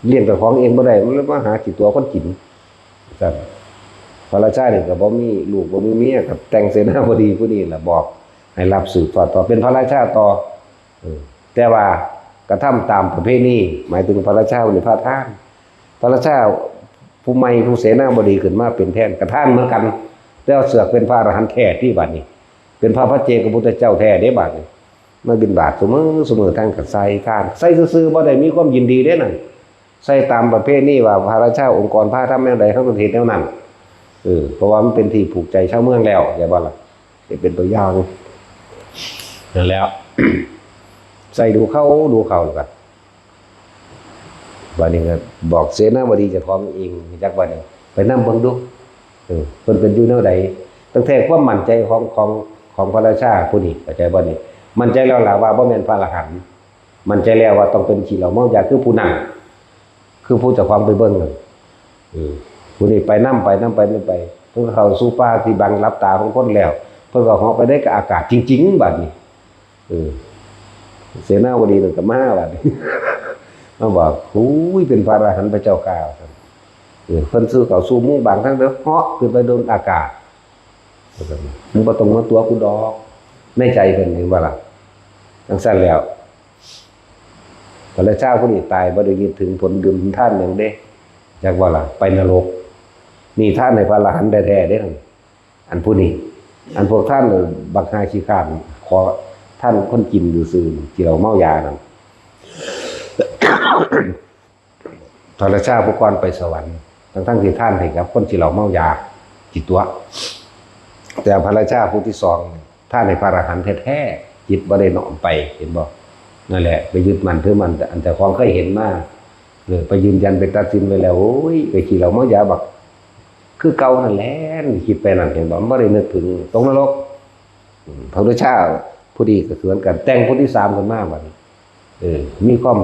เลี้ยงเจ้าของเองบ่ได้มันเลยมาหาขี้ตัวคนกินซั่นพระราชานี่ก็บ่มีลูกบ่มีเมียก็แต่งเสนาบดีผู้นี้ล่ะบอกให้รับสืบทอดต่อเป็นพระราชาต่อแต่ว่ากระทำตามประเพณีหมายถึงพระราชาในพระทานพระราชาผู้ใหม่ผู้เสนาบดีขึ้นมาเป็นแทนกระท่านเหมือนกันแล้วเสือกเป็นพระอรหันต์แท้ที่บัดนี้เป็นพระปัจเจกพุทธเจ้าแท้เด้บัดนี้มาบิณฑบาตเสมอทั้งกับใส่ทานใส่ซื่อๆบ่ได้มีความยินดีเด้นั่น ใส่ตามประเภทนี้ว่าพระราชาองค์กรพระทำแนวใดเขาก็เฮ็ดแนวนั้นเพราะว่ามันเป็นที่ผูกใจชาวเมืองแล้วอย่าบ่ล่ะเป็นตัวอย่างนั่นแล้ว ใส่ดูเขาแล้วกันบัดนี้ก็บอกเสนาบดีเจ้าของเองจักบัดนี้ไปนำเบิ่งดูเพิ่นเป็นอยู่แนวใดตั้งแต่ความมั่นใจของพระราชาผู้นี้เข้าใจบ่นี่มั่นใจแล้วล่ะว่าบ่แม่นพระอรหันต์มั่นใจแล้วว่าต้องเป็นขี้เหล้าเมายาคือผู้นั้นคือผู้เจ้าของไปเบิ่งนั่นผู้นี้ไปนำไปเพิ่นเข้าสู่ป่าที่บังรับตาของคนแล้วเพิ่นก็เหาะไปได้กับอากาศจริงๆบัดนี้เสนาบดีนั่นก็มาบัดนี้มาบอกหูยเป็นพระอรหันต์พระเจ้าข้าเพิ่นซื้อเข้าสู่หมู่บางทั้งเด้อเหาะขึ้นไปโดนอากาศมึงบ่ต้องมาตัวกูดอกในใจเพิ่นเห็นบ่ล่ะจังซั่นแล้วพระราชาผู้นี้ตายบ่ได้คิดถึงผลบุญท่านหยังเด้จักว่าล่ะไปนรกนี่ท่านในพระอรหันต์แท้ๆเด้อันผู้นี้อันพวกท่านบักหาขี้ข้านขอท่านคนกินซื่อๆที่เราเมายานั่น พระราชาผู้ก่อนไปสวรรค์ทั้งที่ท่านให้กับคนที่เราเมายาจิตตัวแต่พระราชาผู้ที่สองท่านในพระอรหันต์แท้ๆจิตบ่ได้น้อมไปเห็นบ่นั่นแหละไปยึดมันถือมันแต่ความเคยเห็นมาไปยืนยันไปตัดสินไว้แล้วโอ้ยไปขี่เราเมายาบักคือเก่านั่นแหละคิดไปนั่นเห็นบ่บ่ได้นึกถึงตรงนรกพระราชาผู้ดีก็คือกันแต่งผู้ที่3ขึ้นมาบัดนี้มีความ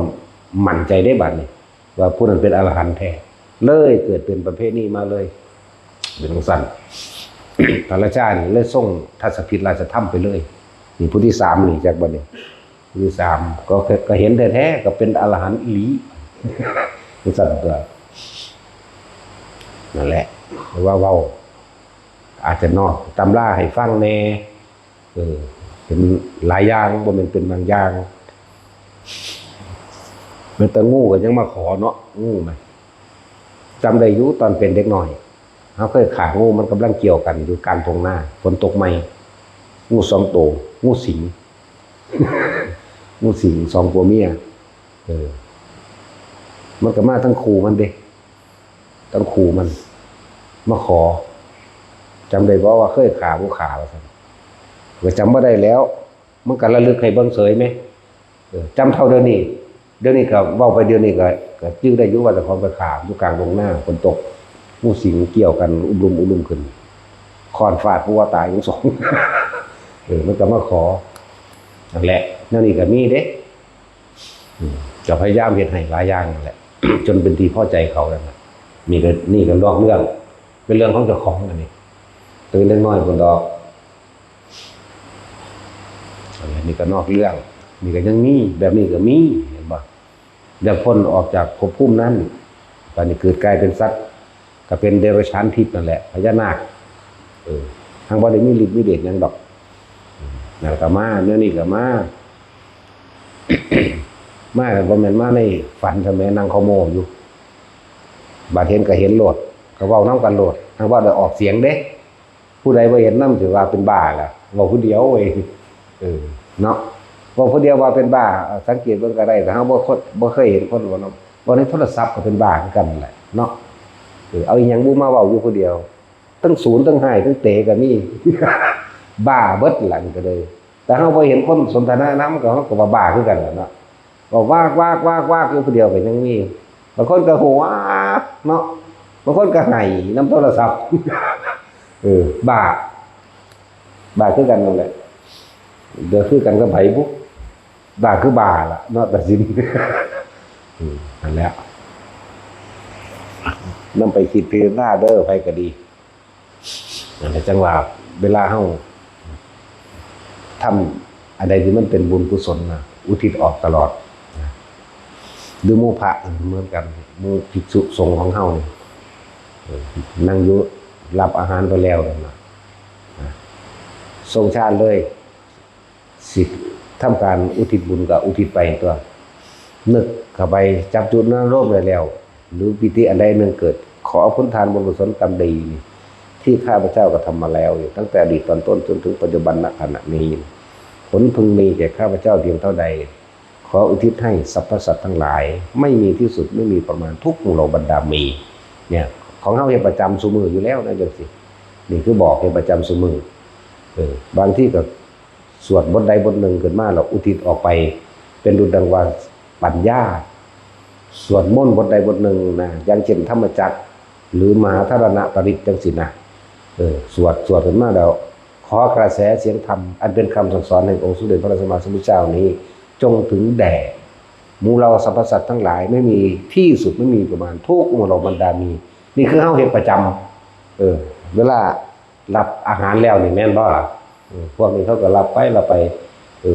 มั่นใจได้บัดนี้ว่าผู้นั้นเป็นอรหันต์แท้เลยเกิดเป็นประเภทนี้มาเลยเป็นจังซั่น พระราชานี่เลยส่งทัศพิธราชธรรมไปเลยนี่ผู้ที่3นี่จากบัดนี้ผู้ที่3ก็เห็นแท้ๆก็เป็นอรหันต์อีหลีจังซั่นตัวนั่นแหละว่าเว้าอาจจะนอกตำราให้ฟังแน่เป็นหลายอย่างบ่แม่นเป็นบางอย่างมันแต่งูก็ยังมาขอเนาะงูมั้ยจำได้อยู่ตอนเป็นเด็กน้อยเฮาเคยขางูมันกำลังเกี่ยวกันอยู่กลางทุ่งนาฝนตกใหม่งู2ตัวงูสิง งูสิง2ผัวเมียมันก็มาทั้งคู่มันเด้ทั้งคู่มันมาขอจำได้บ่ว่าเคยขาผู้ขาว่าซั่นก็จำบ่ได้แล้วมันก็ระลึกให้เบิ่งเสยมั้ยจำเท่าเดี๋ยวนี้ก็เว้าไปเดี๋ยวนี้ก็จื้อได้อยู่ว่าแต่ของไปขาอยู่กลางทุ่งนาฝนตกงูสิงเกี่ยวกันอุดมขึ้นค้อนฟาดผู้ว่าตายทั้งสอง มันก็มาขอนั่นแหละแนวนี้ก็มีเด้จะพยายามเฮ็ดให้หลายอย่างนั่นแหละ จนเป็นที่พอใจเขาแล้วนะนี่ก็ลอกเรื่องเป็นเรื่องของเจ้าของอันนี้ตื่นเล็กน้อยคนดอกอันนี้ก็นอกเรื่องนี่ก็ยังมีแบบนี้ก็มีเห็นบ่อยากพ้นออกจากภพภูมินั้นตอนนี้เกิดกลายเป็นสัตว์ก็เป็นเดรัจฉานทิพย์นั่นแหละพญานาคทางบ่ได้มีฤทธิ์มีเดชหยังดอกนั่นก็มาเนื้อนี่ก็มา มาก็บ่แม่นมาในฝันซะแม่นั่งขโมยอยู่บาดเห็นก็เห็นโลดก็เว้านำกันโลดทางว่าได้ออกเสียงเด้ผู้ใดบ่เห็นนำถือว่าเป็นบ้าล่ะเว้าผู้เดียวเว้ยเนาะเว้าผู้เดียวว่าเป็นบ้าสังเกตเบิ่งก็ได้แต่เฮาบ่เคยเห็นคนว่าเนาะบ่ในโทรศัพท์ก็เป็นบ้าคือกันนั่นแหละเนาะเอาอีหยังบ่มาเว้าอยู่ผู้เดียวทั้งศูนย์ทั้งหายทั้งเตะก็มี บ้าเบิดหลังก็เลยแต่เฮาบ่เห็นคนสนทนานํก็เฮาก็ว่าบ้าคือกันแหละเนาะก็วากอยู่ผู้เดียวก็ยังมีบางคนก็หัวเนาะบางคนก็ให้นํโทรศัพท์ บ้าคือกันนั่นแหละเดี๋ยวคือกันกับไผบุบ้าคือบ้าล่ะเนาะตัดสิน นั่นแหละนำไปคิดพิจารณาเด้อไปก็ดีนั่นแหละจังว่าเวลาเฮาทำอะไรที่มันเป็นบุญกุศลนะอุทิศออกตลอดดูหมู่พระเหมือนกันหมู่ภิกษุสงฆ์ของเฮานี่นั่งอยู่รับอาหารไปแล้วนะทรงชาติเลยสิทำการอุทิศบุญกับอุทิศไปตัวนึกเข้าไปจับจุดนั้นโลภได้แล้วหรือปิติอันใดนึงเกิดขอผลทานบุญกุศลกรรมดีที่ข้าพเจ้าก็ทำมาแล้วอยู่ตั้งแต่อดีตตอนต้นจนถึงปัจจุบันณขณะนี้ผลพึงมีแก่ข้าพเจ้าเพียงเท่าใดข ขออุทิศให้สรรพสัตว์ทั้งหลายไม่มีที่สุดไม่มีประมาณทุกหมู่เหล่าบรรดามีเนี่ยของเฮาเฮ็ดประจำซุมื้ออยู่แล้วนะจังซี่นี่คือบอกเฮ็ดประจำซุมื้อบางที่ก็สวดบทใดบทหนึ่งขึ้นมาแล้วอุทิศออกไปเป็นดุจดังว่าปัญญาสวดมนต์บทใดบทหนึ่งนะอย่างเช่นธรรมจักรหรือมหาธารณปริตจังซี่นะสวดขึ้นมาแล้วขอกระแสเสียงธรรมอันเป็นคำสั่งสอนแห่งองค์สมเด็จพระสัมมาสัมพุทธเจ้านี้จงถึงแด่หมู่เราสรรพสัตว์ทั้งหลายไม่มีที่สุดไม่มีประมาณทุกหมู่เราบรรดามีนี่คือเฮาเฮ็ดประจำเวลารับอาหารแล้วนี่แม่นบ่ล่ะพวกนี้เขาก็รับไป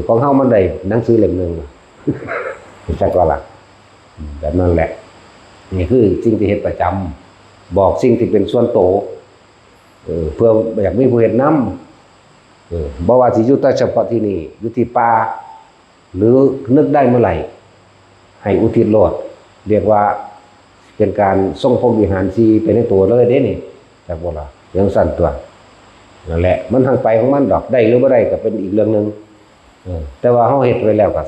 ของเฮามันได้หนังสือเล่มนึงจักว่าล่ะแบบนั้นแหละนี่คือสิ่งที่เฮ็ดประจำบอกสิ่งที่เป็นส่วนโตเพื่ออยากมีผู้เฮ็ดนำบ่ว่าสิอยู่แต่เฉพาะที่นี่อยู่ที่ป่าหรือนึกได้เมื่อไหร่ให้อุทิศโลดเรียกว่าเป็นการทรงพรหมวิหาร4ไปในตัวเลยเด้นี่จักบ่ล่ะอย่างสั่นตัวนั่นแหละมันทางไปของมันดอกได้หรือบ่ได้ก็เป็นอีกเรื่องนึงแต่ว่าเฮาเฮ็ดไว้แล้วก็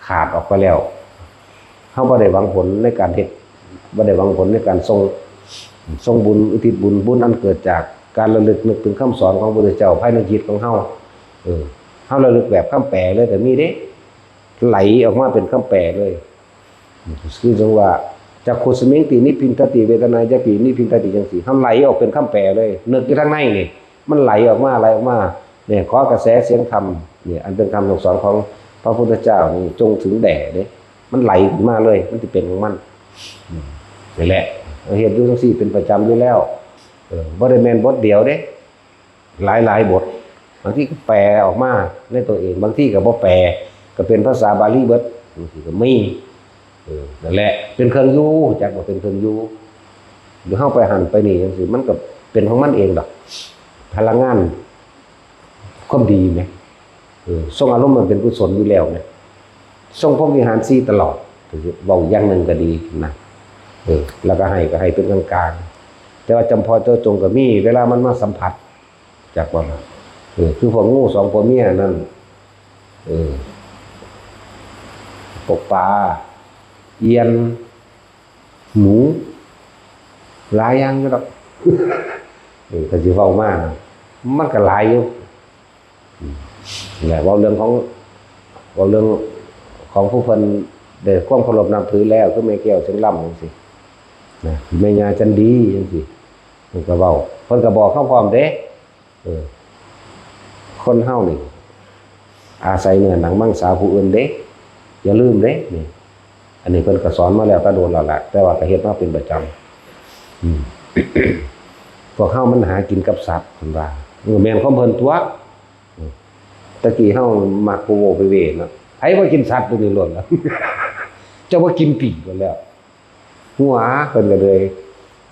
ขาดออกไปแล้วเฮาบ่ได้หวังผลในการเฮ็ดบ่ได้หวังผลในการทรงบุญอุทิศบุญอันเกิดจากการระลึกนึกถึงคำสอนของพระพุทธเจ้าภายในจิตของเฮาเฮาระลึกแบบคำแปลเลยแต่มีเด้ไหลออกมาเป็นคำแปลเลยคือจังว่าจากโคสมิงตินิพินทติเวทนาจะปีนิพินทติจังซี่เฮาไหลออกเป็นคำแปลเลยนึกอยู่ทางในนี่มันไหลออกมาเนี่ยขอกระแสเสียงธรรมเนี่ยอันเป็นคำสั่งสอนของพระพุทธเจ้านี่จงถึงแด่เด้มันไหลขึ้นมาเลยมันสิเป็นของมันนี่แหละเฮ็ดอยู่จังซี่เป็นประจำอยู่แล้วบ่ได้แม่นบทเดียวเด้หลายบทบางทีก็แปลออกมาในตัวเองบางทีก็บ่แปลก็เป็นภาษาบาลีเบิดบางทีก็มีนั่นแหละเป็นเครื่องอยู่จักว่าเป็นเครื่องอยู่หรือเฮาไปหันไปนี่จังซี่มันก็เป็นของมันเองดอกพลังงานความดีแหมทรงอารมณ์มันเป็นกุศลอยู่แล้วแหมทรงพรหมวิหาร4ตลอดเว้าอย่างนึงก็ดีนะแล้วก็ให้เป็นกลางๆแต่ว่าจำพอเจ้าจงก็มีเวลามันมาสัมผัสจากว่าคือพวกงู2ผัวเมียนั่นตกปลาเอียนหมูหลายอย่างอยู่ดอกก็สิเว้ามามันก็หลายอยู่แหละเว้าเรื่องของผู้เพิ่นได้ความเคารพนับถือแล้วคือแม่แก้วเสียงล่ำจังซี่นะแม่ย่าจันดีจังซี่เพิ่นก็เว้าเพิ่นก็บอกเข้าพร้อมเด้คนเฮานี่อาศัยเนื้อหนังมังสาผู้อื่นเด้อย่าลืมเด้นี่อันนี้เพิ่นก็สอนมาแล้วก็โดนแล้วล่ะแต่ว่าก็เฮ็ดมาเป็นประจำพวกเฮามันหากินกับสัตว์เพิ่นว่าแม่นของเพิ่นตัวตะกี้เฮามักโวไปเวเนาะไผบ่กินสัตว์ตัวนี้ล้วนแล้วเจ้าบ่กินปีกกันแล้วหัวเพิ่นก็เลย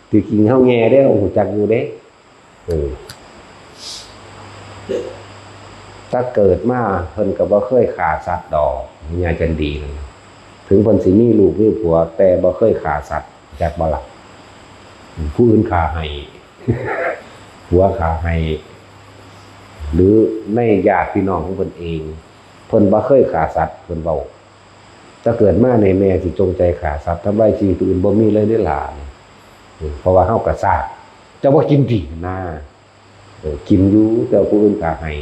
ที่กินเฮาแง่เด้ฮู้จักอยู่เด้ถ้าเกิดมาเพิ่นก็บ่เคยฆ่าสัตว์ดอกญาจันดีนั่นถึงเพิ่นสิมีลูกมีผัวแต่บ่เคยฆ่าสัตว์จักบ่ล่ะผู้อื่นฆ่าให้ ผัวฆ่าให้หรือในญาติพี่น้องของเพิ่นเองเพิ่นบ่เคยฆ่าสัตว์เพิ่นเว้าถ้าเกิดมาในแม่สิจงใจฆ่าสัตว์ทำลายชีวิตผู้อื่นบ่มีเลยเด้อล่ะเพราะว่าเฮาก็ทราบเจ้าบ่กินตินะกินอยู่แต่ผู้อื่นฆ่าให้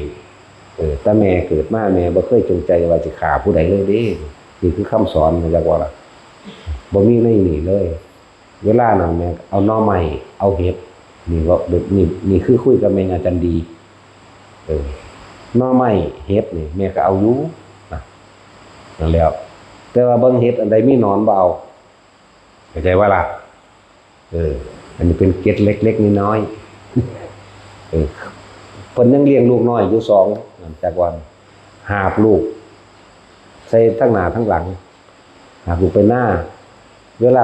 แต่แม่เกิดมาแม่บ่เคยจงใจว่าสิฆ่าผู้ใดเลยเด้นี่คือคำสอนมันจักว่าล่ะบ่มีในนี่เลยเวลานั้นแม่เอาหน่อไม้เอาเห็ดนี่ว่านี่คือคุยกับแม่อาจารย์ดีหน่อไม้เห็ดนี่แม่ก็เอาอยู่นะนั่นแล้วแต่ว่าเบิ่งเห็ดอันใดมีหนอนบ่เอาเข้าใจว่าล่ะอันนี้เป็นเกล็ดเล็กๆน้อยๆเพิ่นยังเลี้ยงลูกน้อยอยู่2จากวันหาบลูกใส่ทั้งหน้าทั้งหลังหาบลูกไปหน้าเวลา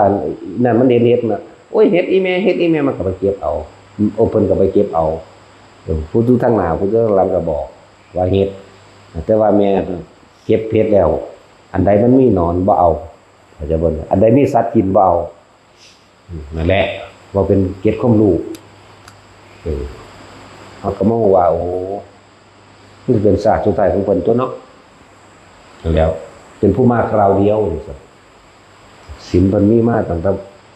นั่นมันเห็ดน่ะโอ้ยเห็ดอีแม่มันก็ไปเก็บเอาเพิ่นก็ไปเก็บเอาผู้ดูทั้งหน้าผู้ดูทั้งหลังก็บอกว่าเห็ดแต่ว่าแม่เก็บเห็ดแล้วอันใดมันมีหนอนบ่เอาเข้าใจบ่อันใดมีสัตว์กินบ่เอานั่นแหละว่าเป็นเกล็ดความรู้เขาก็มองว่าโอ้นี่เป็นศาสตร์สุดท้ายของเพิ่นตัวเนาะแล้ว เป็นผู้มาคราวเดียวนี่สิศีลเพิ่นมีมาตั้งแต่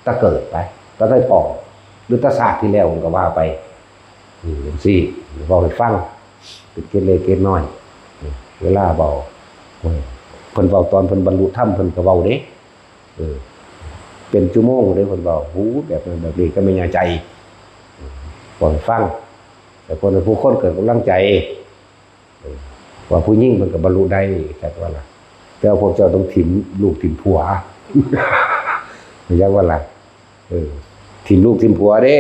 ตะเกิดไปตะได้พอหรือตะศาสตร์ที่แล้วผมก็ว่าไปจังซี่เว้าให้ฟังเป็นเกณฑ์เล็กเกณฑ์น้อยเวลาเว้าเพิ่นเว้าตอนเพิ่นบรรลุธรรมเพิ่นก็เว้าเด้เป็นชั่วโมงเด้เพิ่นเว้าหูแบบนั้นแบบนี้ก็ไม่น่าใจเว้าให้ฟังแต่คนผู้คนเกิดกำลังใจว่าผู้หญิงมันก็บรรลุได้แต่ว่าล่ะแต่พวกเจ้าต้องถิ่มลูกถิ่มผัวไม่ใช่ว่าล่ะถิ่มลูกถิ่มผัวเด้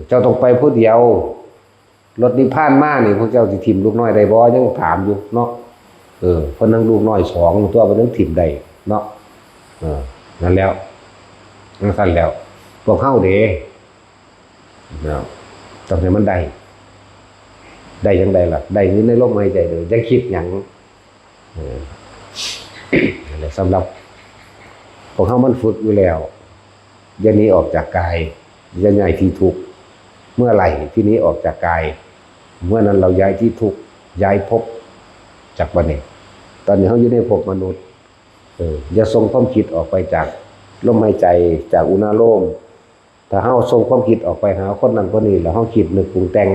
เจ้าต้องไปผู้เดียวรถนิพพานมานี่พวกเจ้าสิถิ่มลูกน้อยได้บ่ยังถามอยู่เนาะเพราะนั่งลูกน้อย2ตัวบ่นึงถิ่มได้เนาะนั่นแล้วนั่นสั่นแล้วพวกเฮาเด้เนาะต้องให้มันได้จังได๋ล่ะได้อยู่ในลมหายใจเด้ออย่าคิดหยังนั่นแหละสำหรับพวกเฮามันฝึกอยู่แล้วอย่าหนีออกจากกายอย่าย้ายที่ทุกข์เมื่อไหร่ที่นี้ออกจากกายเมื่อนั้นเราย้ายที่ทุกข์ย้ายภพจากบัดนี้ตอนนี้เฮาอยู่ในภพมนุษย์อย่าส่งความคิดออกไปจากลมหายใจจากอุณาโลมถ้าเฮาส่งความคิดออกไปหาคนนั้นคนนี้แล้วเฮาคิดนึกปรุงแต่ง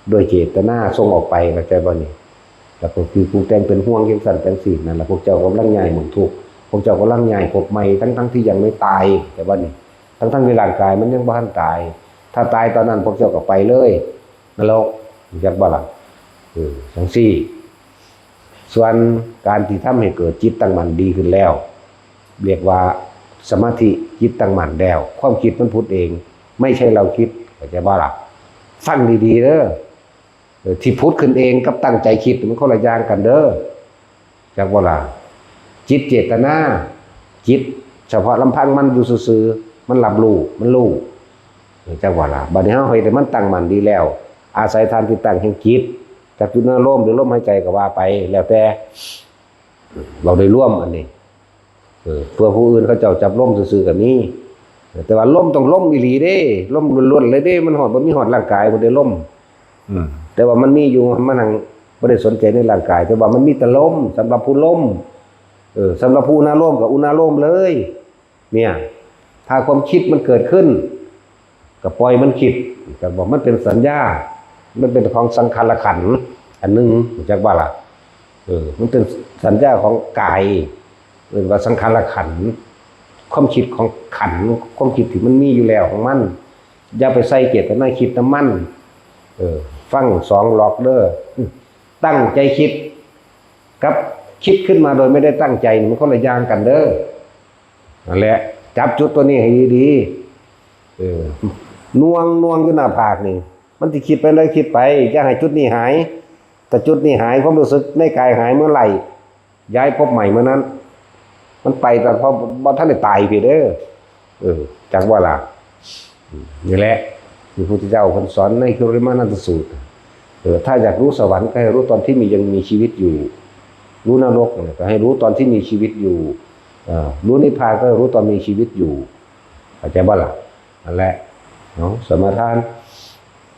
โดยเจตนาส่งออกไปเข้าใจบ่นี่แล้วก็คือปรุงแต่งเป็นห่วงจังซั่นจังซี่นั่นล่ะพวกเจ้ากำลังย้ายหมุนทุกข์พวกเจ้ากำลังย้ายภพใหม่ทั้งที่ยังไม่ตายแต่ว่านี่ทั้งที่ร่างกายมันยังบ่ทันตายถ้าตายตอนนั้นพวกเจ้าก็ไปเลยนรกจักบ่ล่ะจังซี่ส่วนการที่ทำให้เกิดจิตตั้งมั่นดีขึ้นแล้วเรียกว่าสมาธิจิตตั้งมั่นแล้วความคิดมันพูดเองไม่ใช่เราคิดเข้าใจบ่ล่ะฟังดีๆเด้อที่พูดขึ้นเองกับตั้งใจคิดมันคนละอย่างกันเด้อจักบ่ล่ะจิตเจตนาจิตเฉพาะลำพังมันอยู่ซื่อๆมันรับรู้มันรู้จักบ่ล่ะบัดนี้เฮาเฮ็ดให้มันตั้งมั่นดีแล้วอาศัยทานที่ตั้งแห่งจิตจากจุดนั้นลมหรือลมหายใจก็ว่าไปแล้วแต่เราได้ร่วมอันนี้เพื่อผู้อื่นเขาเจ้าจับลมซื่อๆก็มีแต่ว่าลมต้องลมอีหลีเด้ลมล้วนๆเลยเด้มันฮอดบ่มีฮอดร่างกายบ่ได้ลมแต่ว่ามันมีอยู่มันหังบ่ได้สนใจในร่างกายแต่ว่ามันมีแต่ลมสำหรับผู้ลมสำหรับผู้อุณาโลมกับอุณาโลมเลยเนี่ยถ้าความคิดมันเกิดขึ้นก็ปล่อยมันคิดก็บอกมันเป็นสัญญามันเป็นของสังขารขันธ์อันนึงจักว่าล่ะมันเป็นสัญญาของกายเรียกว่าสังขารขันธ์ความคิดของขันธ์ความคิดที่มันมีอยู่แล้วของมันอย่าไปใส่เจตนาคิดน้ำมันฟัง2ล็อกเด้อตั้งใจคิดกับคิดขึ้นมาโดยไม่ได้ตั้งใจมันคนละอย่างกันเด้อนั่นแหละจับจุดตัวนี้ให้ดีๆน่วงอยู่หน้าผากนี่มันสิคิดไปเลยคิดไปอย่าให้จุดนี้หายแต่จุดนี้หายความรู้สึกในกายหายเมื่อไหร่ย้ายพบใหม่เมื่อนั้นมันไปแต่พอบ่ทันได้ตายพี่เด้อจักว่าล่ะนี่แหละที่พระพุทธเจ้าเพิ่นสอนในคิริมานันตสูตรถ้าอยากรู้สวรรค์ก็ให้รู้ตอนที่ยังมีชีวิตอยู่รู้นรกก็ให้รู้ตอนที่มีชีวิตอยู่รู้นิพพานก็รู้ตอนมีชีวิตอยู่เข้าใจบ่ล่ะนั่นแหละเนาะสมาทาน